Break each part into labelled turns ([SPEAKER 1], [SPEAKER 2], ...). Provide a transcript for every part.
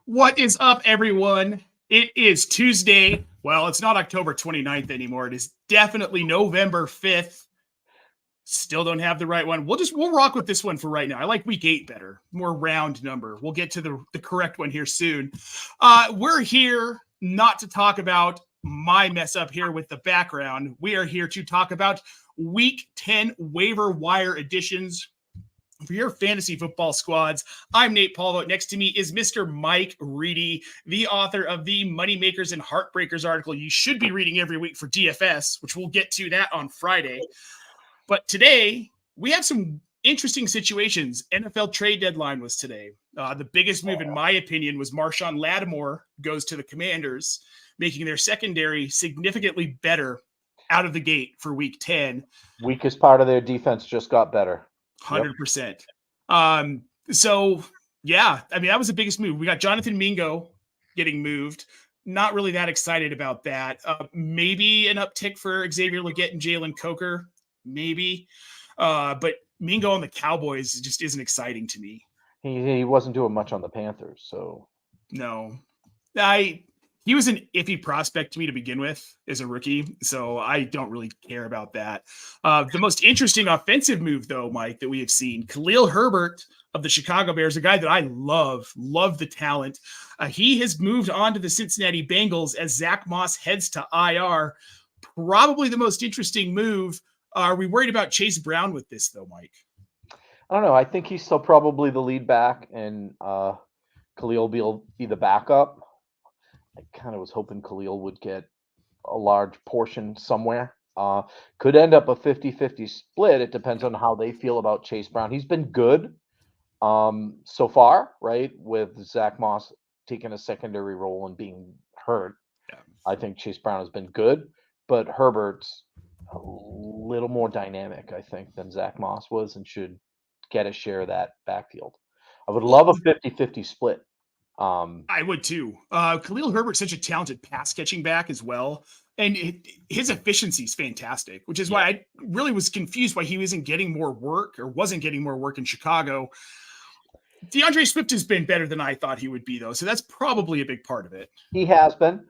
[SPEAKER 1] What is up, everyone? It is Tuesday. Well, it's not October 29th anymore. It is definitely November 5th. Still don't have the right one. We'll rock with this one for right now. I like week 8 better. More round number. We'll get to the correct one here soon. We're here not to talk about my mess up here with the background. We are here to talk about week 10 waiver wire additions for your fantasy football squads. I'm Nate Polvogt. Next to me is Mr. Mike Reedy, the author of the Moneymakers and Heartbreakers article you should be reading every week for DFS, which we'll get to that on Friday. But today, we have some interesting situations. NFL trade deadline was today. The biggest move, in my opinion, was Marshawn Lattimore goes to the Commanders, making their secondary significantly better out of the gate for week 10.
[SPEAKER 2] Weakest part of their defense just got better.
[SPEAKER 1] 100%. So, yeah, I mean, that was the biggest move. We got Jonathan Mingo getting moved. Not really that excited about that. Maybe an uptick for Xavier Legette and Jalen Coker. Maybe. But Mingo on the Cowboys just isn't exciting to me.
[SPEAKER 2] He wasn't doing much on the Panthers, so.
[SPEAKER 1] No. He was an iffy prospect to me to begin with as a rookie, so I don't really care about that. The most interesting offensive move, though, Mike, that we have seen, Khalil Herbert of the Chicago Bears, a guy that I love the talent. He has moved on to the Cincinnati Bengals as Zach Moss heads to IR. Probably the most interesting move. Are we worried about Chase Brown with this, though, Mike?
[SPEAKER 2] I don't know. I think he's still probably the lead back, and Khalil will be the backup. I kind of was hoping Khalil would get a large portion somewhere. Could end up a 50-50 split. It depends on how they feel about Chase Brown. He's been good so far, right? With Zach Moss taking a secondary role and being hurt. Yeah. I think Chase Brown has been good, but Herbert's a little more dynamic, I think, than Zach Moss was and should get a share of that backfield. I would love a 50-50 split.
[SPEAKER 1] I would too. Khalil Herbert's such a talented pass catching back as well. And his efficiency is fantastic, which is why I really was confused why he wasn't getting more work in Chicago. DeAndre Swift has been better than I thought he would be, though. So that's probably a big part of it.
[SPEAKER 2] He has been.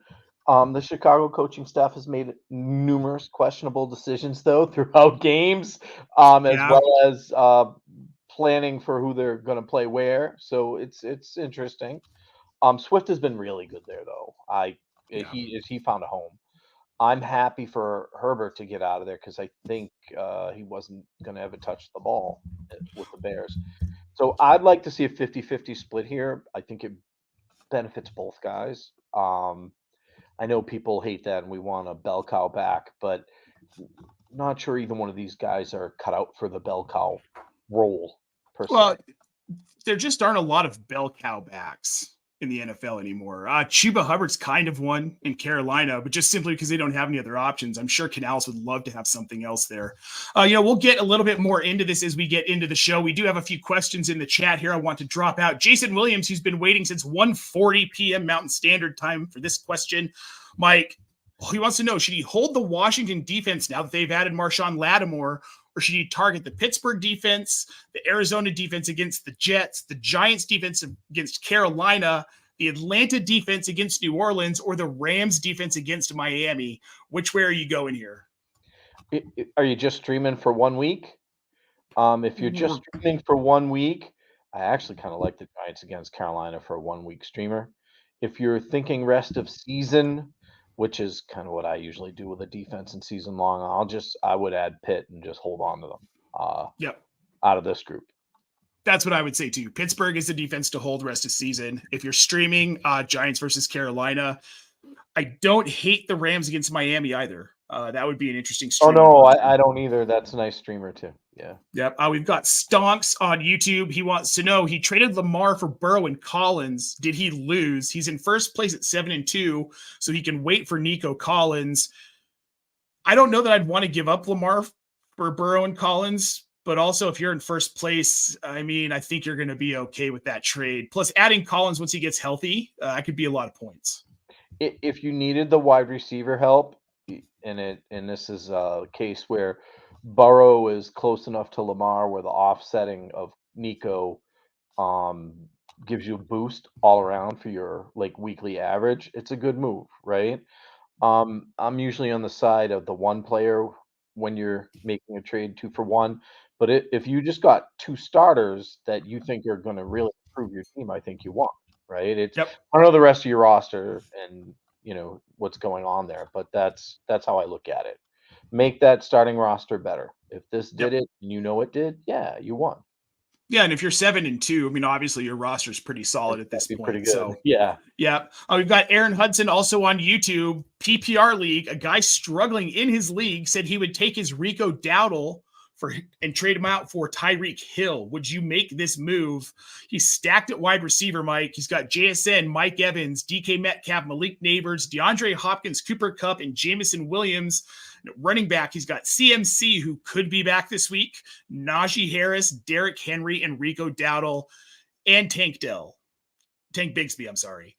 [SPEAKER 2] The Chicago coaching staff has made numerous questionable decisions, though, throughout games, as well as planning for who they're going to play where. So it's interesting. Swift has been really good there, though. He found a home. I'm happy for Herbert to get out of there because I think he wasn't going to ever touch the ball with the Bears. So I'd like to see a 50-50 split here. I think it benefits both guys. I know people hate that and we want a bell cow back, but not sure either one of these guys are cut out for the bell cow role, per se.
[SPEAKER 1] Well, there just aren't a lot of bell cow backs in the NFL anymore. Chuba Hubbard's kind of one in Carolina, but just simply because they don't have any other options. I'm sure Canales would love to have something else there. We'll get a little bit more into this as we get into the show. We do have a few questions in the chat here I want to drop out. Jason Williams, who's been waiting since 1:40 p.m. Mountain Standard Time for this question. Mike, he wants to know, should he hold the Washington defense now that they've added Marshawn Lattimore, or should he target the Pittsburgh defense, the Arizona defense against the Jets, the Giants defense against Carolina, the Atlanta defense against New Orleans, or the Rams defense against Miami? Which way are you going here?
[SPEAKER 2] Are you just streaming for 1 week? If you're just streaming for 1 week, I actually kind of like the Giants against Carolina for a 1 week streamer. If you're thinking rest of season, which is kind of what I usually do with a defense in season long, I would add Pitt and just hold on to them out of this group.
[SPEAKER 1] That's what I would say too. Pittsburgh is the defense to hold rest of season. If you're streaming Giants versus Carolina, I don't hate the Rams against Miami either. That would be an interesting stream.
[SPEAKER 2] Oh, no, I don't either. That's a nice streamer too. Yeah.
[SPEAKER 1] Yep. We've got Stonks on YouTube. He wants to know, he traded Lamar for Burrow and Collins. Did he lose? He's in first place at 7-2, so he can wait for Nico Collins. I don't know that I'd want to give up Lamar for Burrow and Collins, but also if you're in first place, I mean, I think you're going to be okay with that trade. Plus adding Collins once he gets healthy, that could be a lot of points.
[SPEAKER 2] If you needed the wide receiver help, and this is a case where Burrow is close enough to Lamar where the offsetting of Nico gives you a boost all around for your like weekly average, it's a good move, right? I'm usually on the side of the one player when you're making a trade 2 for 1. But if you just got two starters that you think are going to really improve your team, I think you want, right?
[SPEAKER 1] Yep.
[SPEAKER 2] I don't know the rest of your roster and what's going on there, but that's how I look at it. Make that starting roster better. If this did
[SPEAKER 1] Yep.
[SPEAKER 2] it, it did, yeah, you won.
[SPEAKER 1] Yeah, and if you're 7-2, I mean, obviously your roster's pretty solid at this
[SPEAKER 2] That'd be pretty
[SPEAKER 1] point.
[SPEAKER 2] good.
[SPEAKER 1] So
[SPEAKER 2] Yeah.
[SPEAKER 1] yeah. We've got Aaron Hudson also on YouTube, PPR League. A guy struggling in his league said he would take his Rico Dowdle and trade him out for Tyreek Hill. Would you make this move? He's stacked at wide receiver, Mike. He's got JSN, Mike Evans, DK Metcalf, Malik Neighbors, DeAndre Hopkins, Cooper Kupp, and Jamison Williams. Running back, he's got CMC, who could be back this week, Najee Harris, Derrick Henry, and Rico Dowdle, and Tank Bigsby, I'm sorry.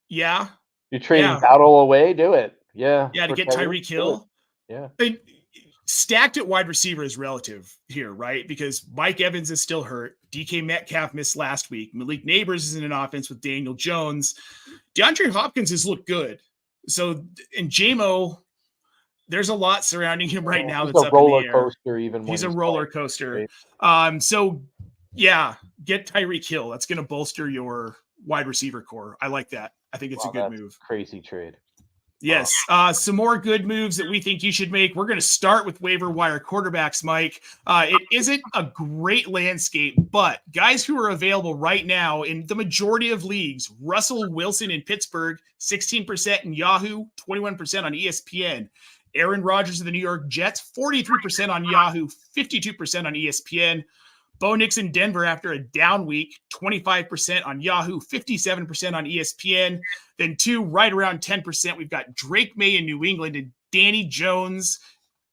[SPEAKER 1] Yeah.
[SPEAKER 2] You're trading Dowdle away? Do it. Yeah.
[SPEAKER 1] Yeah, to get Tyreek Hill.
[SPEAKER 2] Yeah.
[SPEAKER 1] And stacked at wide receiver is relative here, right? Because Mike Evans is still hurt. DK Metcalf missed last week. Malik Neighbors is in an offense with Daniel Jones. DeAndre Hopkins has looked good. So, and JMO, there's a lot surrounding him right now that's up in the air.
[SPEAKER 2] Coaster, even
[SPEAKER 1] he's a roller coaster. Right? So, yeah, get Tyreek Hill. That's going to bolster your wide receiver core. I like that. I think it's a good move.
[SPEAKER 2] Crazy trade.
[SPEAKER 1] Yes. Some more good moves that we think you should make. We're going to start with waiver wire quarterbacks, Mike. It isn't a great landscape, but guys who are available right now in the majority of leagues, Russell Wilson in Pittsburgh, 16% in Yahoo, 21% on ESPN. Aaron Rodgers of the New York Jets, 43% on Yahoo, 52% on ESPN. Bo Nix in Denver after a down week, 25% on Yahoo, 57% on ESPN. Then two right around 10%. We've got Drake May in New England and Danny Jones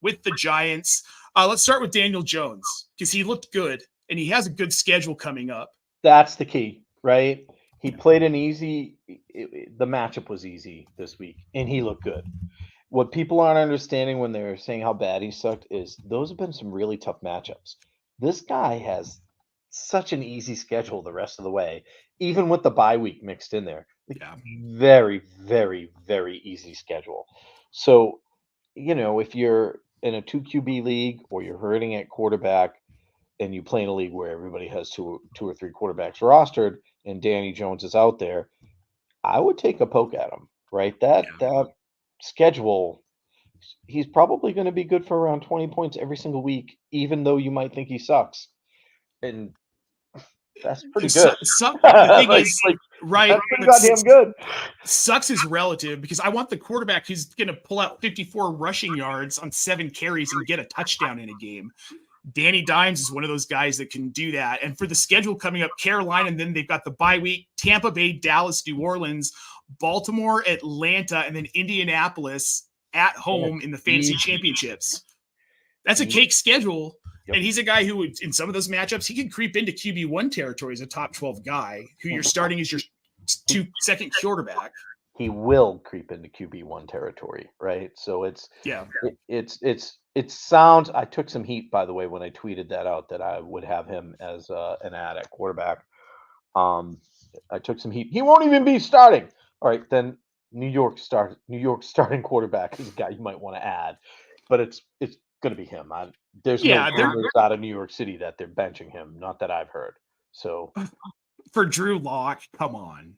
[SPEAKER 1] with the Giants. Let's start with Daniel Jones because he looked good and he has a good schedule coming up.
[SPEAKER 2] That's the key, right? He played an easy – the matchup was easy this week, and he looked good. What people aren't understanding when they're saying how bad he sucked is those have been some really tough matchups. This guy has such an easy schedule the rest of the way, even with the bye week mixed in there. Very, very, very easy schedule. So, if you're in a 2 QB league or you're hurting at quarterback and you play in a league where everybody has two or three quarterbacks rostered and Danny Jones is out there, I would take a poke at him, right? That schedule, he's probably going to be good for around 20 points every single week, even though you might think he sucks. And that's pretty good.
[SPEAKER 1] The thing is, right?
[SPEAKER 2] That's pretty goddamn good.
[SPEAKER 1] Sucks is relative because I want the quarterback who's going to pull out 54 rushing yards on 7 carries and get a touchdown in a game. Danny Dimes is one of those guys that can do that. And for the schedule coming up, Carolina, and then they've got the bye week, Tampa Bay, Dallas, New Orleans, Baltimore, Atlanta, and then Indianapolis at home in the fantasy championships. That's a cake schedule. Yep. And he's a guy who, in some of those matchups, he can creep into QB1 territory as a top 12 guy who you're starting as your second quarterback.
[SPEAKER 2] He will creep into QB1 territory, right? So it sounds. I took some heat, by the way, when I tweeted that out that I would have him as an ad at quarterback. I took some heat. He won't even be starting. All right, then New York starting quarterback is a guy you might want to add, but it's going to be him. There's no rumors out of New York City that they're benching him. Not that I've heard. So
[SPEAKER 1] for Drew Lock, come on.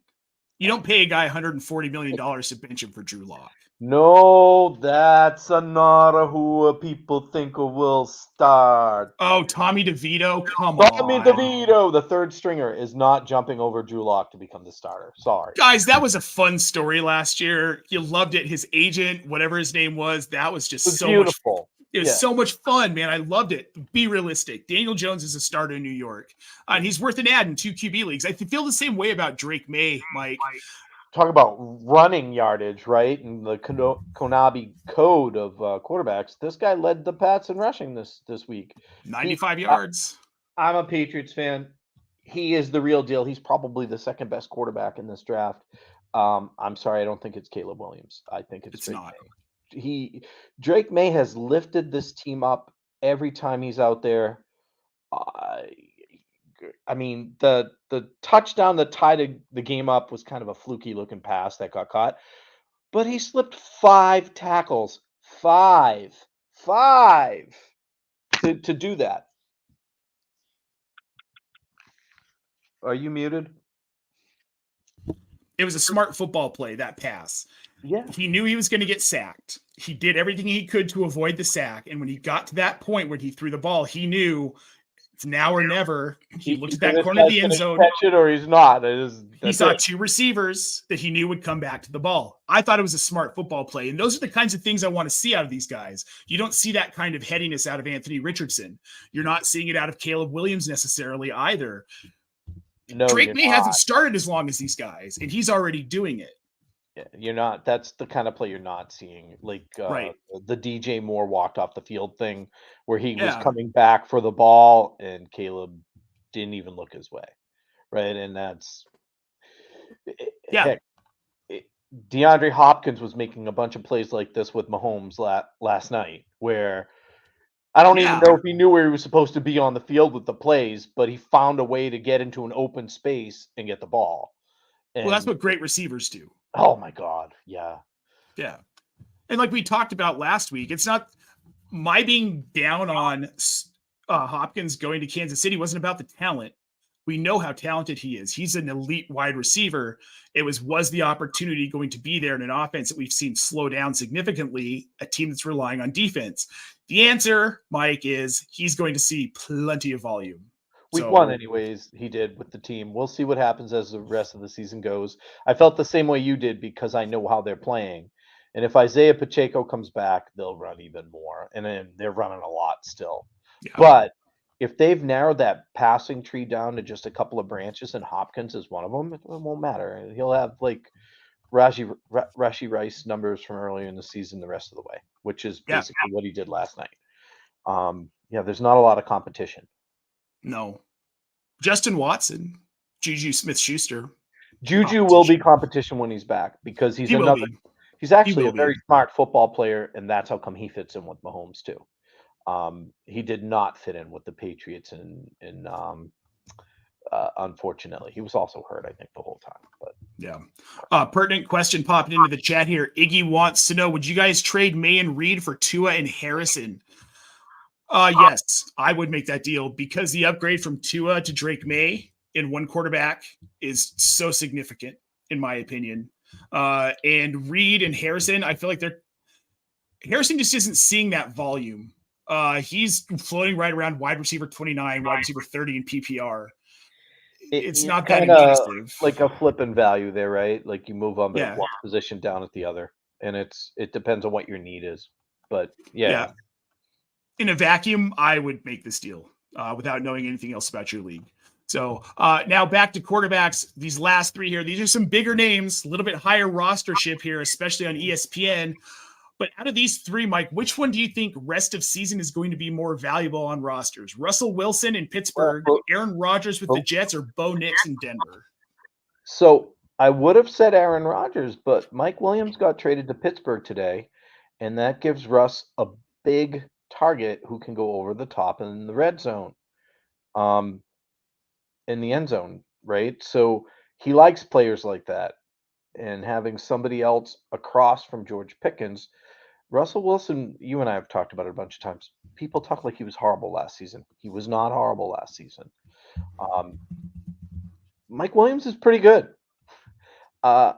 [SPEAKER 1] You don't pay a guy $140 million to bench him for Drew Lock.
[SPEAKER 2] No, that's not who people think will start.
[SPEAKER 1] Oh, Tommy DeVito, come on.
[SPEAKER 2] Tommy DeVito, the third stringer, is not jumping over Drew Lock to become the starter. Sorry.
[SPEAKER 1] Guys, that was a fun story last year. You loved it. His agent, whatever his name was, that was just so beautiful. It was so much fun, man. I loved it. Be realistic. Daniel Jones is a starter in New York, and he's worth an ad in 2 QB leagues. I feel the same way about Drake May, Mike.
[SPEAKER 2] Talk about running yardage, right? And the Konami code of quarterbacks. This guy led the Pats in rushing this week.
[SPEAKER 1] 95 yards.
[SPEAKER 2] I'm a Patriots fan. He is the real deal. He's probably the second best quarterback in this draft. I'm sorry, I don't think it's Caleb Williams. I think it's Drake
[SPEAKER 1] not.
[SPEAKER 2] Drake May has lifted this team up every time he's out there. I mean, the touchdown that tied the game up was kind of a fluky looking pass that got caught, but he slipped 5 tackles. 5. 5 to do that. Are you muted?
[SPEAKER 1] It was a smart football play, that pass.
[SPEAKER 2] Yeah.
[SPEAKER 1] He knew he was going to get sacked. He did everything he could to avoid the sack. And when he got to that point where he threw the ball, he knew it's now or never. He looked at that corner of the end zone.
[SPEAKER 2] Catch it or he's not.
[SPEAKER 1] He saw 2 receivers that he knew would come back to the ball. I thought it was a smart football play. And those are the kinds of things I want to see out of these guys. You don't see that kind of headiness out of Anthony Richardson. You're not seeing it out of Caleb Williams necessarily either.
[SPEAKER 2] No,
[SPEAKER 1] Drake May hasn't started as long as these guys, and he's already doing it.
[SPEAKER 2] Yeah, you're not. That's the kind of play you're not seeing. Like
[SPEAKER 1] Right.
[SPEAKER 2] the DJ Moore walked off the field thing, where he was
[SPEAKER 1] Yeah.
[SPEAKER 2] coming back for the ball, and Caleb didn't even look his way, right? And that's
[SPEAKER 1] Yeah.
[SPEAKER 2] heck, DeAndre Hopkins was making a bunch of plays like this with Mahomes last night, where I don't even know if he knew where he was supposed to be on the field with the plays, but he found a way to get into an open space and get the ball. And,
[SPEAKER 1] Well, that's what great receivers do.
[SPEAKER 2] Oh my God. Yeah.
[SPEAKER 1] Yeah. And like we talked about last week, it's not my being down on Hopkins going to Kansas City wasn't about the talent. We know how talented he is. He's an elite wide receiver. It was the opportunity going to be there in an offense that we've seen slow down significantly, a team that's relying on defense? The answer, Mike, is he's going to see plenty of volume.
[SPEAKER 2] Week 1, anyways, he did with the team. We'll see what happens as the rest of the season goes. I felt the same way you did because I know how they're playing. And if Isaiah Pacheco comes back, they'll run even more. And then they're running a lot still. Yeah. But if they've narrowed that passing tree down to just a couple of branches and Hopkins is one of them, it won't matter. He'll have like Rashee Rice numbers from earlier in the season the rest of the way, which is basically what he did last night. There's not a lot of competition.
[SPEAKER 1] No. Justin Watson, Juju Smith-Schuster.
[SPEAKER 2] Juju will be competition when he's back because he's actually a very smart football player, and that's how come he fits in with Mahomes too. He did not fit in with the Patriots, and unfortunately, he was also hurt, I think, the whole time. But
[SPEAKER 1] yeah, pertinent question popped into the chat here. Iggy wants to know: would you guys trade May and Reed for Tua and Harrison? Yes, I would make that deal because the upgrade from Tua to Drake May in one quarterback is so significant, in my opinion. And Reed and Harrison, I feel like Harrison just isn't seeing that volume. He's floating right around wide receiver 29, wide receiver 30 in PPR. It's not that impressive.
[SPEAKER 2] Like a flipping value there, right? Like you move on one position down at the other, and it depends on what your need is. But yeah.
[SPEAKER 1] In a vacuum, I would make this deal without knowing anything else about your league. So now back to quarterbacks. These last 3 here, these are some bigger names, a little bit higher rostership here, especially on ESPN. But out of these 3, Mike, which one do you think rest of season is going to be more valuable on rosters? Russell Wilson in Pittsburgh, Aaron Rodgers with the Jets, or Bo Nix in Denver?
[SPEAKER 2] So I would have said Aaron Rodgers, but Mike Williams got traded to Pittsburgh today, and that gives Russ a big target who can go over the top in the red zone, in the end zone, right? So he likes players like that, and having somebody else across from George Pickens. Russell Wilson, you and I have talked about it a bunch of times. People talk like he was horrible last season. He was not horrible last season. Mike Williams is pretty good. The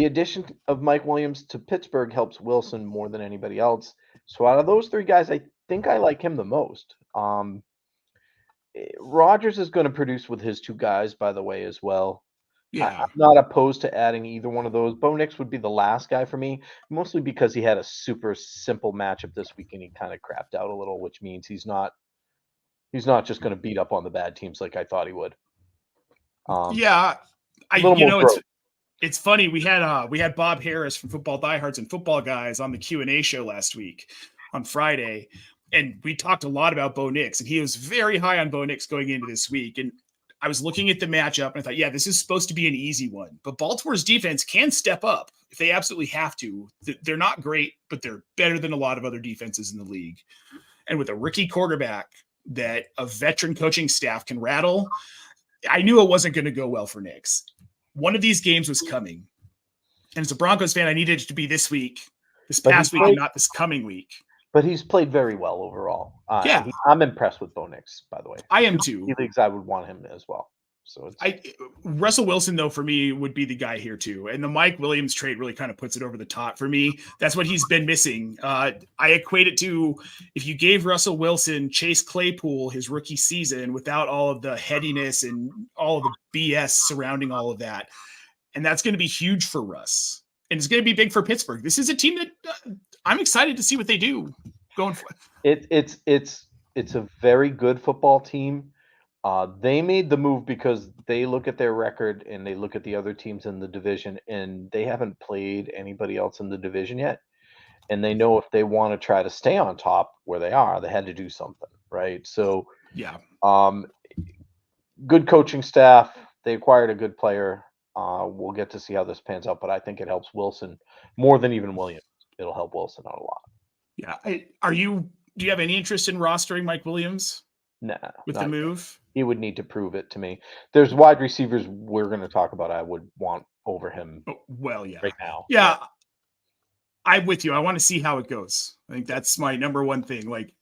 [SPEAKER 2] addition of Mike Williams to Pittsburgh helps Wilson more than anybody else. So out of those 3 guys, I think I like him the most. Rodgers is going to produce with his 2 guys, by the way, as well.
[SPEAKER 1] Yeah,
[SPEAKER 2] I'm not opposed to adding either one of those. Bo Nix would be the last guy for me, mostly because he had a super simple matchup this week and he kind of crapped out a little, which means he's not just going to beat up on the bad teams like I thought he would.
[SPEAKER 1] It's funny. We had Bob Harris from Football Diehards and Football Guys on the Q&A show last week on Friday, and we talked a lot about Bo Nix, and he was very high on Bo Nix going into this week. And I was looking at the matchup and I thought, this is supposed to be an easy one, but Baltimore's defense can step up if they absolutely have to. They're not great, but they're better than a lot of other defenses in the league. And with a rookie quarterback, that a veteran coaching staff can rattle. I knew it wasn't going to go well for Nix. One of these games was coming. And as a Broncos fan, I needed it to be this past week, and not this coming week.
[SPEAKER 2] But he's played very well overall.
[SPEAKER 1] Yeah.
[SPEAKER 2] I'm impressed with Bo Nix, by the way.
[SPEAKER 1] I am too.
[SPEAKER 2] Leagues I would want him as well. So
[SPEAKER 1] Russell Wilson, though, for me, would be the guy here too. And the Mike Williams trade really kind of puts it over the top for me. That's what he's been missing. I equate it to if you gave Russell Wilson Chase Claypool his rookie season without all of the headiness and all of the BS surrounding all of that. And that's going to be huge for Russ. And it's going to be big for Pittsburgh. This is a team that I'm excited to see what they do going forward.
[SPEAKER 2] It's a very good football team. They made the move because they look at their record and they look at the other teams in the division, and they haven't played anybody else in the division yet. And they know if they want to try to stay on top where they are, they had to do something, right? So,
[SPEAKER 1] yeah,
[SPEAKER 2] good coaching staff. They acquired a good player. We'll get to see how this pans out, but I think it helps Wilson more than even Williams. It'll help Wilson out a lot.
[SPEAKER 1] Yeah. Do you have any interest in rostering Mike Williams?
[SPEAKER 2] Nah.
[SPEAKER 1] With the move?
[SPEAKER 2] He would need to prove it to me. There's wide receivers we're going to talk about I would want over him.
[SPEAKER 1] Well, yeah.
[SPEAKER 2] Right now.
[SPEAKER 1] Yeah. I'm with you. I want to see how it goes. I think that's my number one thing. Like,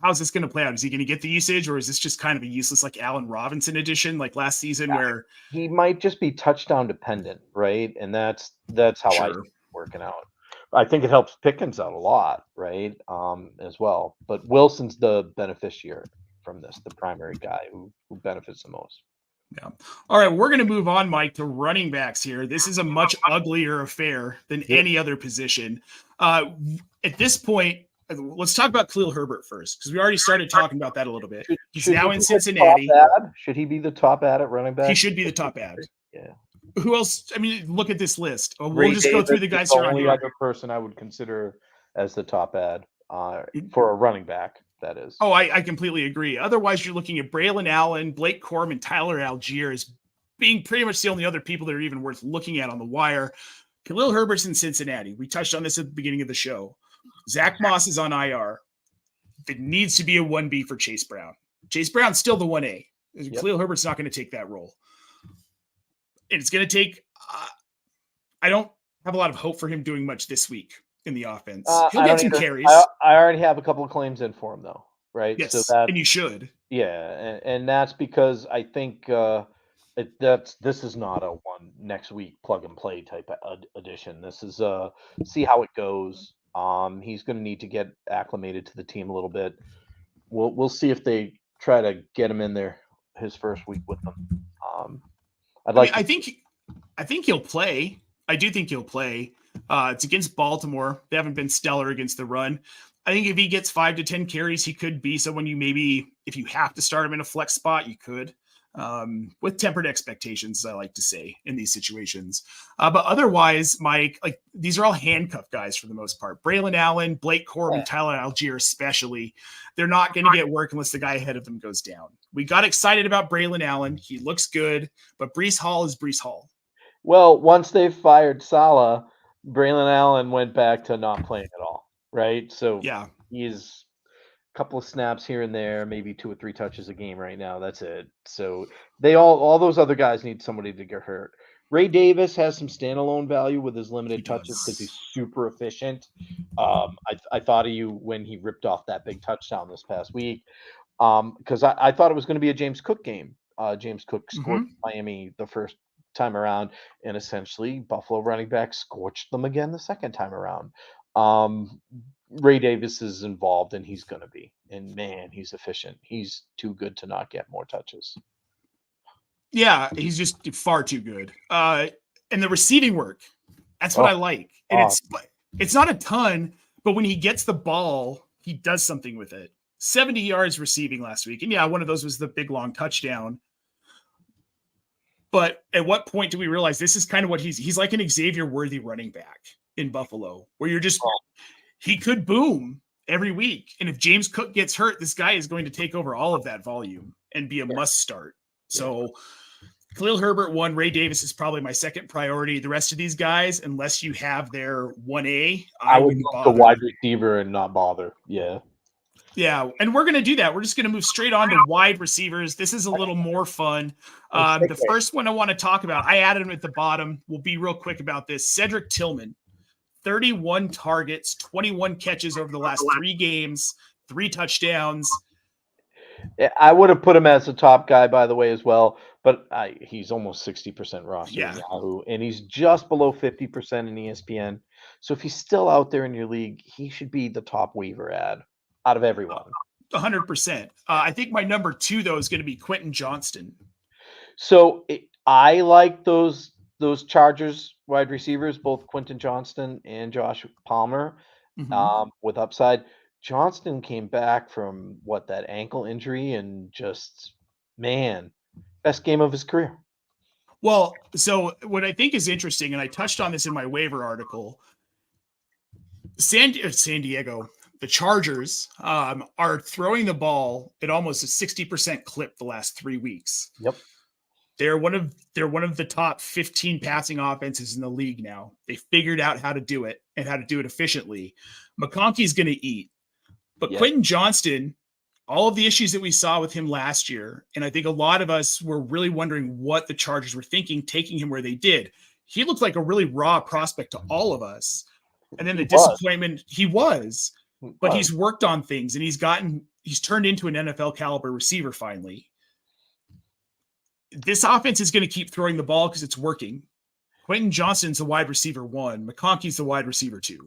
[SPEAKER 1] how's this going to play out? Is he going to get the usage, or is this just kind of a useless like Allen Robinson edition like last season where
[SPEAKER 2] he might just be touchdown dependent, right? And that's how I see it working out. I think it helps Pickens out a lot, right? As well. But Wilson's the beneficiary from this, the primary guy who benefits the most.
[SPEAKER 1] Yeah. All right, we're going to move on, Mike, to running backs here. This is a much uglier affair than any other position. At this point, let's talk about Khalil Herbert first, because we already started talking about that a little bit. He's now in Cincinnati.
[SPEAKER 2] Should he be the top ad at running back?
[SPEAKER 1] He should be the top ad.
[SPEAKER 2] Yeah.
[SPEAKER 1] Who else? I mean, look at this list. We'll just go through the guys who are on here.
[SPEAKER 2] The only other person I would consider as the top ad for a running back, that is.
[SPEAKER 1] Oh, I completely agree. Otherwise, you're looking at Braylon Allen, Blake Corum, and Tyler Algier as being pretty much the only other people that are even worth looking at on the wire. Khalil Herbert's in Cincinnati. We touched on this at the beginning of the show. Zach Moss is on IR. It needs to be a 1B for Chase Brown. Chase Brown's still the 1A. Yep. Khalil Herbert's not going to take that role. And it's going to take I don't have a lot of hope for him doing much this week in the offense. He'll get some carries.
[SPEAKER 2] I already have a couple of claims in for him, though, right?
[SPEAKER 1] Yes, so and you should.
[SPEAKER 2] Yeah, and that's because I think this is not a one next week plug and play type of addition. This is see how it goes. He's going to need to get acclimated to the team a little bit. We'll see if they try to get him in there his first week with them.
[SPEAKER 1] I think he'll play. I do think he'll play. It's against Baltimore. They haven't been stellar against the run. I think if he gets 5 to 10 carries, he could be someone you maybe, if you have to start him in a flex spot, you could. With tempered expectations, I like to say, in these situations. But otherwise, Mike, like these are all handcuff guys for the most part. Braylon Allen, Blake Corum, and Tyler Algier especially. They're not going to get work unless the guy ahead of them goes down. We got excited about Braylon Allen. He looks good, but Breece Hall is Breece Hall.
[SPEAKER 2] Well, once they fired Saleh, Braylon Allen went back to not playing at all, right? So
[SPEAKER 1] yeah,
[SPEAKER 2] he's a couple of snaps here and there, maybe 2 or 3 touches a game right now. That's it. So they all those other guys need somebody to get hurt. Ray Davis has some standalone value with his limited touches because he's super efficient. I thought of you when he ripped off that big touchdown this past week because I thought it was going to be a James Cook game. James Cook scored Miami the first time around, and essentially Buffalo running back scorched them again the second time around. Ray Davis is involved, and he's going to be. And, man, he's efficient. He's too good to not get more touches.
[SPEAKER 1] Yeah, he's just far too good. And the receiving work, that's what I like. And it's not a ton, but when he gets the ball, he does something with it. 70 yards receiving last week. And, yeah, one of those was the big, long touchdown. But at what point do we realize this is kind of what he's like an Xavier-worthy running back in Buffalo, where you're just he could boom every week. And if James Cook gets hurt, this guy is going to take over all of that volume and be a must start. So Khalil Herbert 1, Ray Davis is probably my second priority. The rest of these guys, unless you have their 1A,
[SPEAKER 2] I would look the wide receiver and not bother. Yeah.
[SPEAKER 1] Yeah, and we're going to do that. We're just going to move straight on to wide receivers. This is a little more fun. The first one I want to talk about, I added him at the bottom. We'll be real quick about this. Cedric Tillman, 31 targets, 21 catches over the last 3 games, 3 touchdowns.
[SPEAKER 2] I would have put him as the top guy, by the way, as well. But he's almost 60% rostered in Yahoo, and he's just below 50% in ESPN. So if he's still out there in your league, he should be the top waiver ad out of everyone.
[SPEAKER 1] 100%. I think my number 2, though, is going to be Quentin Johnston.
[SPEAKER 2] So I like those Chargers wide receivers, both Quentin Johnston and Josh Palmer, with upside. Johnston came back from that ankle injury and just, man, best game of his career.
[SPEAKER 1] Well, so what I think is interesting, and I touched on this in my waiver article, San Diego, the Chargers are throwing the ball at almost a 60% clip the last 3 weeks.
[SPEAKER 2] Yep.
[SPEAKER 1] They're one of the top 15 passing offenses in the league now. They figured out how to do it and how to do it efficiently. McConkey's going to eat. But Quentin Johnston, all of the issues that we saw with him last year, and I think a lot of us were really wondering what the Chargers were thinking, taking him where they did. He looked like a really raw prospect to all of us. And then the disappointment, but he's worked on things and he's turned into an NFL caliber receiver finally. This offense is going to keep throwing the ball because it's working. Quentin Johnston's the wide receiver 1. McConkey's the wide receiver 2.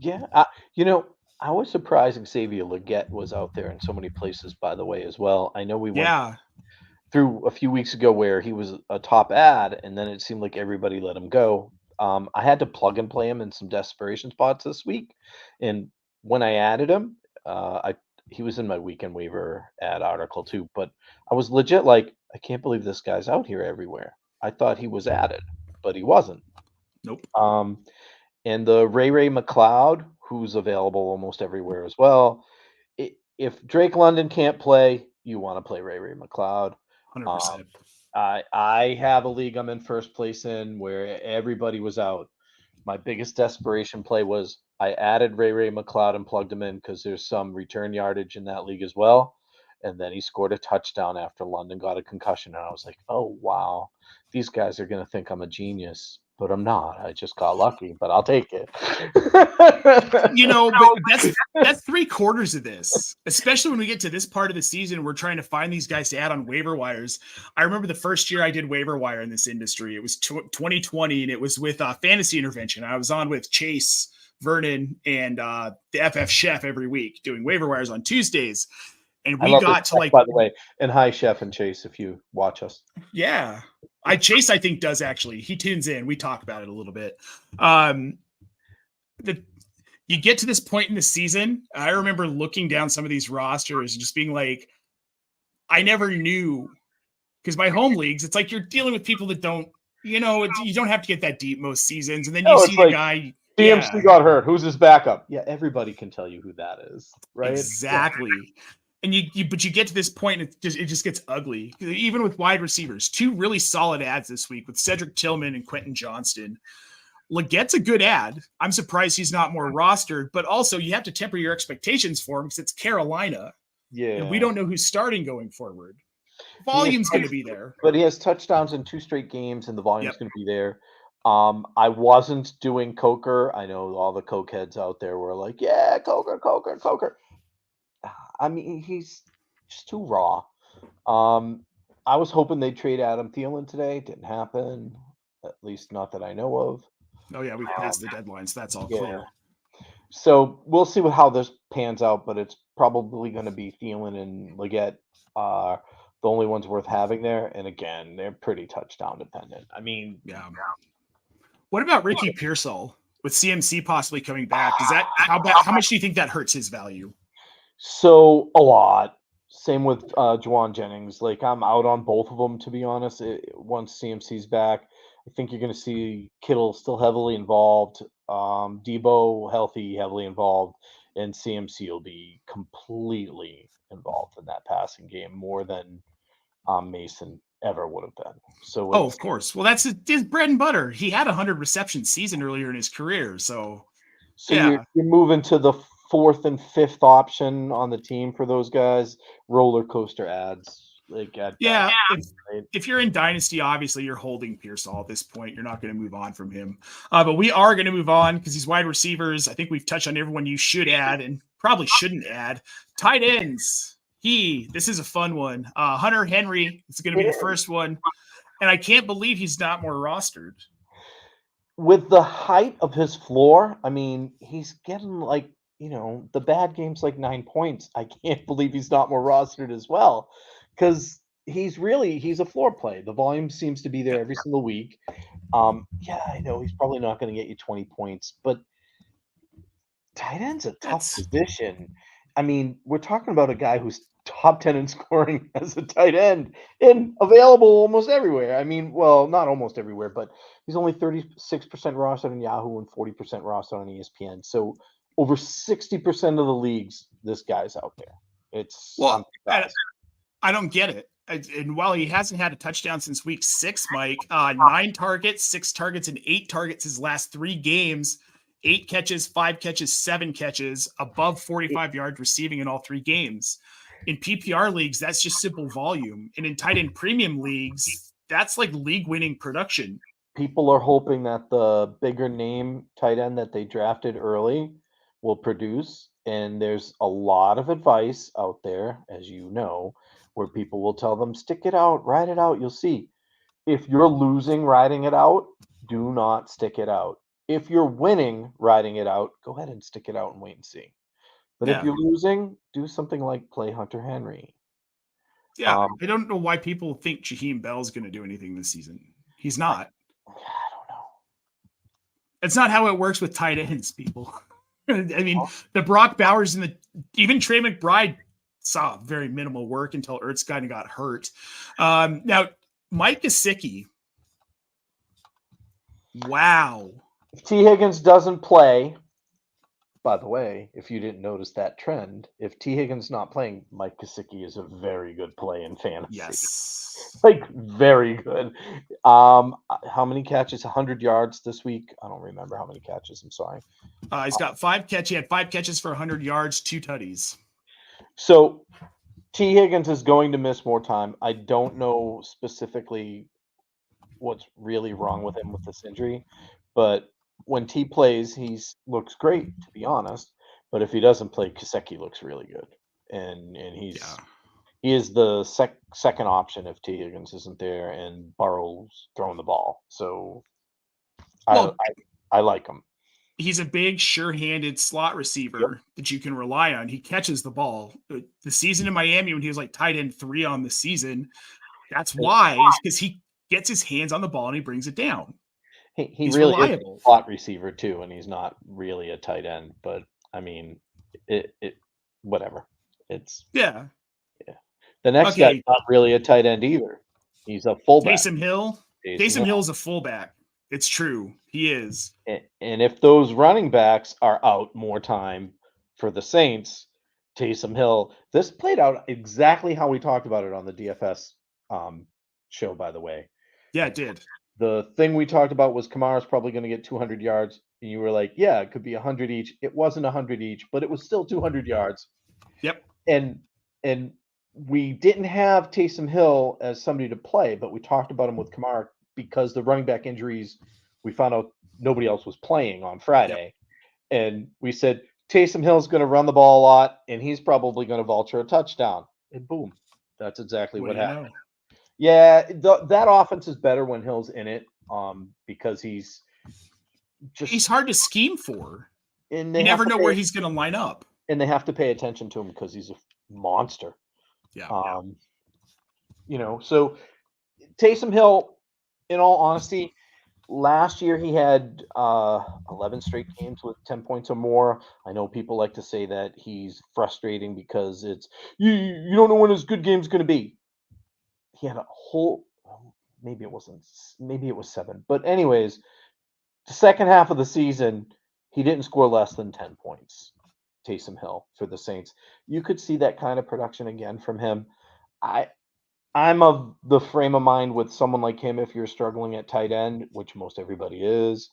[SPEAKER 2] Yeah, I was surprised Xavier Legette was out there in so many places, by the way, as well. I know we went through a few weeks ago where he was a top ad, and then it seemed like everybody let him go. I had to plug and play him in some desperation spots this week, and when I added him, he was in my weekend waiver ad article too. But I was legit like, I can't believe this guy's out here everywhere. I thought he was added, but he wasn't.
[SPEAKER 1] Nope.
[SPEAKER 2] And the Ray McLeod, who's available almost everywhere as well. If Drake London can't play, you want to play Ray McLeod.
[SPEAKER 1] 100%.
[SPEAKER 2] I have a league I'm in first place in where everybody was out. My biggest desperation play was I added Ray McLeod and plugged him in because there's some return yardage in that league as well. And then he scored a touchdown after London got a concussion. And I was like, oh, wow, these guys are going to think I'm a genius. But I'm not. I just got lucky, but I'll take it.
[SPEAKER 1] But that's 3/4 of this, especially when we get to this part of the season. We're trying to find these guys to add on waiver wires. I remember the first year I did waiver wire in this industry. It was 2020, and it was with Fantasy Intervention. I was on with Chase, Vernon, and the FF Chef every week doing waiver wires on Tuesdays. And we got to by
[SPEAKER 2] the way, and hi, Chef and Chase, if you watch us.
[SPEAKER 1] Yeah. Chase, I think, does actually. He tunes in. We talk about it a little bit. You get to this point in the season. I remember looking down some of these rosters and just being like, I never knew, because my home leagues, it's like you're dealing with people that don't, you don't have to get that deep most seasons. And then you see the guy.
[SPEAKER 2] DMC got hurt. Who's his backup? Yeah, everybody can tell you who that is, right?
[SPEAKER 1] Exactly. Yeah. And but you get to this point, and it just gets ugly. Even with wide receivers, 2 really solid ads this week with Cedric Tillman and Quentin Johnston. Legette's a good ad. I'm surprised he's not more rostered, but also you have to temper your expectations for him because it's Carolina.
[SPEAKER 2] Yeah.
[SPEAKER 1] And we don't know who's starting going forward. Volume's going to be there.
[SPEAKER 2] But he has touchdowns in 2 straight games, and the volume's going to be there. I wasn't doing Coker. I know all the Coke heads out there were like, yeah, Coker. I mean, he's just too raw. I was hoping they'd trade Adam Thielen today. Didn't happen, at least not that I know of.
[SPEAKER 1] Oh, yeah, we've passed the deadlines. That's all clear.
[SPEAKER 2] So we'll see how this pans out, but it's probably going to be Thielen and Legette, the only ones worth having there. And again, they're pretty touchdown dependent. I mean,
[SPEAKER 1] yeah. What about Ricky Pearsall with CMC possibly coming back? How much do you think that hurts his value?
[SPEAKER 2] So a lot. Same with Juwan Jennings. Like, I'm out on both of them, to be honest. Once CMC's back, I think you're going to see Kittle still heavily involved, Debo healthy, heavily involved, and CMC will be completely involved in that passing game more than Mason ever would have been. So,
[SPEAKER 1] of course. Well, that's his bread and butter. He had a 100 reception season earlier in his career. So
[SPEAKER 2] yeah. You're moving to the fourth and fifth option on the team for those guys. Roller coaster ads. Like
[SPEAKER 1] Yeah,
[SPEAKER 2] right?
[SPEAKER 1] if you're in Dynasty, obviously you're holding Pearsall at this point. You're not going to move on from him. But we are going to move on because these wide receivers, I think we've touched on everyone you should add and probably shouldn't add. Tight ends. This is a fun one. Hunter Henry is going to be the first one. And I can't believe he's not more rostered.
[SPEAKER 2] With the height of his floor, I mean, he's getting like, the bad game's like 9 points. I can't believe he's not more rostered as well. Because he's a floor play. The volume seems to be there every single week. Yeah, I know he's probably not going to get you 20 points, but tight end's a tough position. I mean, we're talking about a guy who's top 10 in scoring as a tight end and available almost everywhere. I mean, well, not almost everywhere, but he's only 36% rostered on Yahoo and 40% rostered on ESPN. So over 60% of the leagues, this guy's out there. It's
[SPEAKER 1] I don't get it. And while he hasn't had a touchdown since week 6, Mike, 9 targets, 6 targets, and 8 targets his last 3 games, 8 catches, 5 catches, 7 catches, above 45 yards receiving in all 3 games. In PPR leagues, that's just simple volume. And in tight end premium leagues, that's like league winning production.
[SPEAKER 2] People are hoping that the bigger name tight end that they drafted early will produce. And there's a lot of advice out there, as you know, where people will tell them, stick it out, ride it out. You'll see. If you're losing riding it out, do not stick it out. If you're winning riding it out, go ahead and stick it out and wait and see. But if you're losing, do something like play Hunter Henry.
[SPEAKER 1] Yeah, I don't know why people think Jaheim Bell's going to do anything this season. He's not.
[SPEAKER 2] I don't know.
[SPEAKER 1] It's not how it works with tight ends, people. I mean, the Brock Bowers and even Trey McBride saw very minimal work until Ertz kind of got hurt. Now, Mike Gesicki. Wow.
[SPEAKER 2] If T. Higgins doesn't play, by the way, if you didn't notice that trend, if T. Higgins not playing, Mike Gesicki is a very good play in fantasy.
[SPEAKER 1] Yes.
[SPEAKER 2] Like, very good. How many catches? 100 yards this week? I don't remember how many catches. I'm sorry.
[SPEAKER 1] He's got 5 catches. He had 5 catches for 100 yards, 2 tutties.
[SPEAKER 2] So T. Higgins is going to miss more time. I don't know specifically what's really wrong with him with this injury, but when T plays, he looks great, to be honest. But if he doesn't play, Gesicki looks really good, and he is the second option if T. Higgins isn't there and Burrow's throwing the ball. So I like him.
[SPEAKER 1] He's a big, sure-handed slot receiver that you can rely on. He catches the ball. The season in Miami when he was like tight end 3 on the season, that's why, because he gets his hands on the ball and he brings it down.
[SPEAKER 2] He's really reliable. Is a slot receiver too, and he's not really a tight end. But I mean, it whatever. It's
[SPEAKER 1] yeah.
[SPEAKER 2] The next guy's not really a tight end either. He's a fullback.
[SPEAKER 1] Taysom Hill. Taysom Hill is a fullback. It's true. He is.
[SPEAKER 2] And if those running backs are out more time for the Saints, Taysom Hill, this played out exactly how we talked about it on the DFS show, by the way.
[SPEAKER 1] Yeah, it did.
[SPEAKER 2] The thing we talked about was Kamara's probably going to get 200 yards. And you were like, yeah, it could be 100 each. It wasn't 100 each, but it was still 200 yards.
[SPEAKER 1] Yep.
[SPEAKER 2] And we didn't have Taysom Hill as somebody to play, but we talked about him with Kamara because the running back injuries, we found out nobody else was playing on Friday. Yep. And we said, Taysom Hill's going to run the ball a lot, and he's probably going to vulture a touchdown. And boom, that's exactly what happened. Yeah, that offense is better when Hill's in it because he's
[SPEAKER 1] hard to scheme for. And you never know where he's going to line up.
[SPEAKER 2] And they have to pay attention to him because he's a monster.
[SPEAKER 1] Yeah.
[SPEAKER 2] So Taysom Hill, in all honesty, last year he had 11 straight games with 10 points or more. I know people like to say that he's frustrating because it's you don't know when his good game's going to be. He had a whole maybe it was 7. But anyways, the second half of the season, he didn't score less than 10 points. Taysom Hill for the Saints. You could see that kind of production again from him. I'm of the frame of mind with someone like him. If you're struggling at tight end, which most everybody is,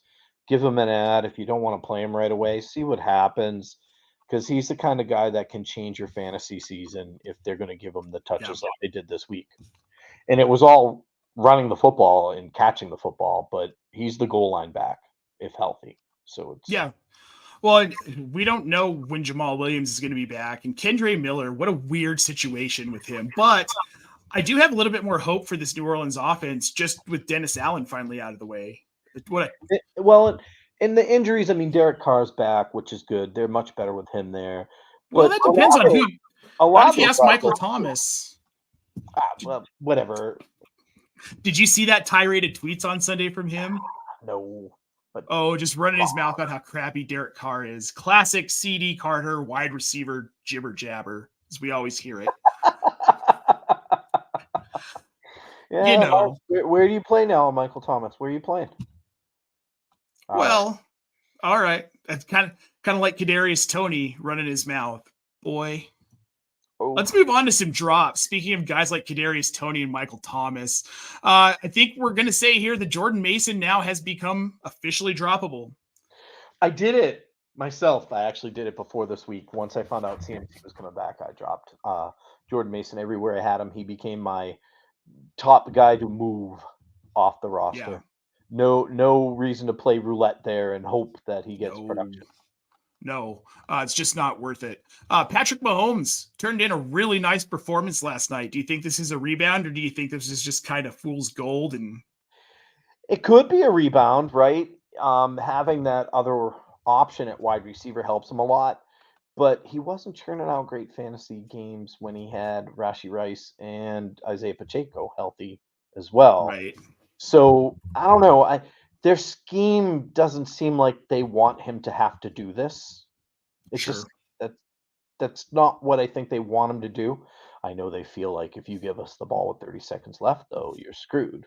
[SPEAKER 2] give him an ad. If you don't want to play him right away, see what happens. because he's the kind of guy that can change your fantasy season if they're going to give him the touches like they did this week. And it was all running the football and catching the football, but he's the goal line back if healthy. So it's
[SPEAKER 1] Well, we don't know when Jamal Williams is going to be back, and Kendre Miller. What a weird situation with him. But I do have a little bit more hope for this New Orleans offense, just with Dennis Allen finally out of the way.
[SPEAKER 2] And the injuries, I mean, Derek Carr's back, which is good. They're much better with him there.
[SPEAKER 1] Well,
[SPEAKER 2] But
[SPEAKER 1] that depends on who. What if you ask Michael
[SPEAKER 2] offense-
[SPEAKER 1] Thomas?
[SPEAKER 2] well, whatever.
[SPEAKER 1] Did you see that tirade of tweets on Sunday from him?
[SPEAKER 2] No. But
[SPEAKER 1] just running his mouth about how crappy Derek Carr is. Classic CD Carter wide receiver jibber jabber, as we always hear it.
[SPEAKER 2] yeah,
[SPEAKER 1] You know.
[SPEAKER 2] where do you play now, Michael Thomas? Where are you playing?
[SPEAKER 1] Well, all right. That's kind of like Kadarius Toney running his mouth. Boy.
[SPEAKER 2] Oh.
[SPEAKER 1] Let's move on to some drops. Speaking of guys like Kadarius Toney and Michael Thomas, I think we're going to say here that Jordan Mason now has become officially droppable.
[SPEAKER 2] I did it myself. I actually did it before this week. Once I found out CMC was coming back, I dropped Jordan Mason everywhere I had him. He became my top guy to move off the roster.
[SPEAKER 1] Yeah.
[SPEAKER 2] No reason to play roulette there and hope that he gets production.
[SPEAKER 1] No, it's just not worth it. Patrick Mahomes turned in a really nice performance last night. Do you think this is a rebound, or do you think this is just kind of fool's gold? And
[SPEAKER 2] it could be a rebound, right? Having that other option at wide receiver helps him a lot, but he wasn't churning out great fantasy games when he had Rashee Rice and Isaiah Pacheco healthy as well.
[SPEAKER 1] Right.
[SPEAKER 2] So I don't know. Their scheme doesn't seem like they want him to have to do this. It's just that's not what I think they want him to do. I know they feel like if you give us the ball with 30 seconds left, though, you're screwed.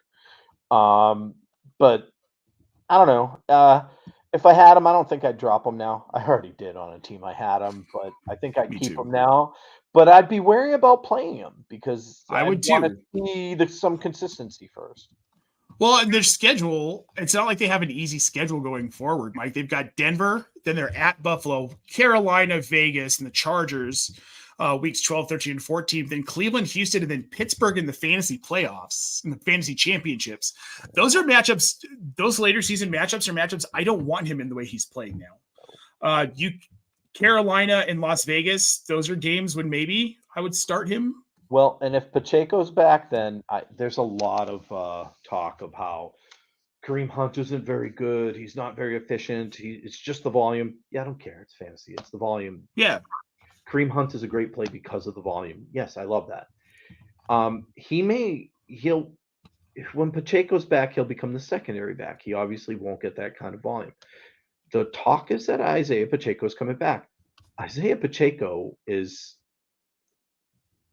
[SPEAKER 2] But I don't know. If I had him, I don't think I'd drop him now. I already did on a team I had him, but I think I'd keep him now. But I'd be wary about playing him because
[SPEAKER 1] I would
[SPEAKER 2] want to see some consistency first.
[SPEAKER 1] Well, their schedule, it's not like they have an easy schedule going forward, Mike. They've got Denver, then they're at Buffalo, Carolina, Vegas, and the Chargers, weeks 12, 13, and 14. Then Cleveland, Houston, and then Pittsburgh in the fantasy playoffs and the fantasy championships. Those are matchups, those later season matchups are matchups I don't want him in the way he's playing now. Carolina and Las Vegas, those are games when maybe I would start him.
[SPEAKER 2] Well, and if Pacheco's back, then there's a lot of talk of how Kareem Hunt isn't very good. He's not very efficient. It's just the volume. Yeah, I don't care. It's fantasy. It's the volume.
[SPEAKER 1] Yeah.
[SPEAKER 2] Kareem Hunt is a great play because of the volume. Yes, I love that. When Pacheco's back, he'll become the secondary back. He obviously won't get that kind of volume. The talk is that Isaiah Pacheco is coming back. Isaiah Pacheco is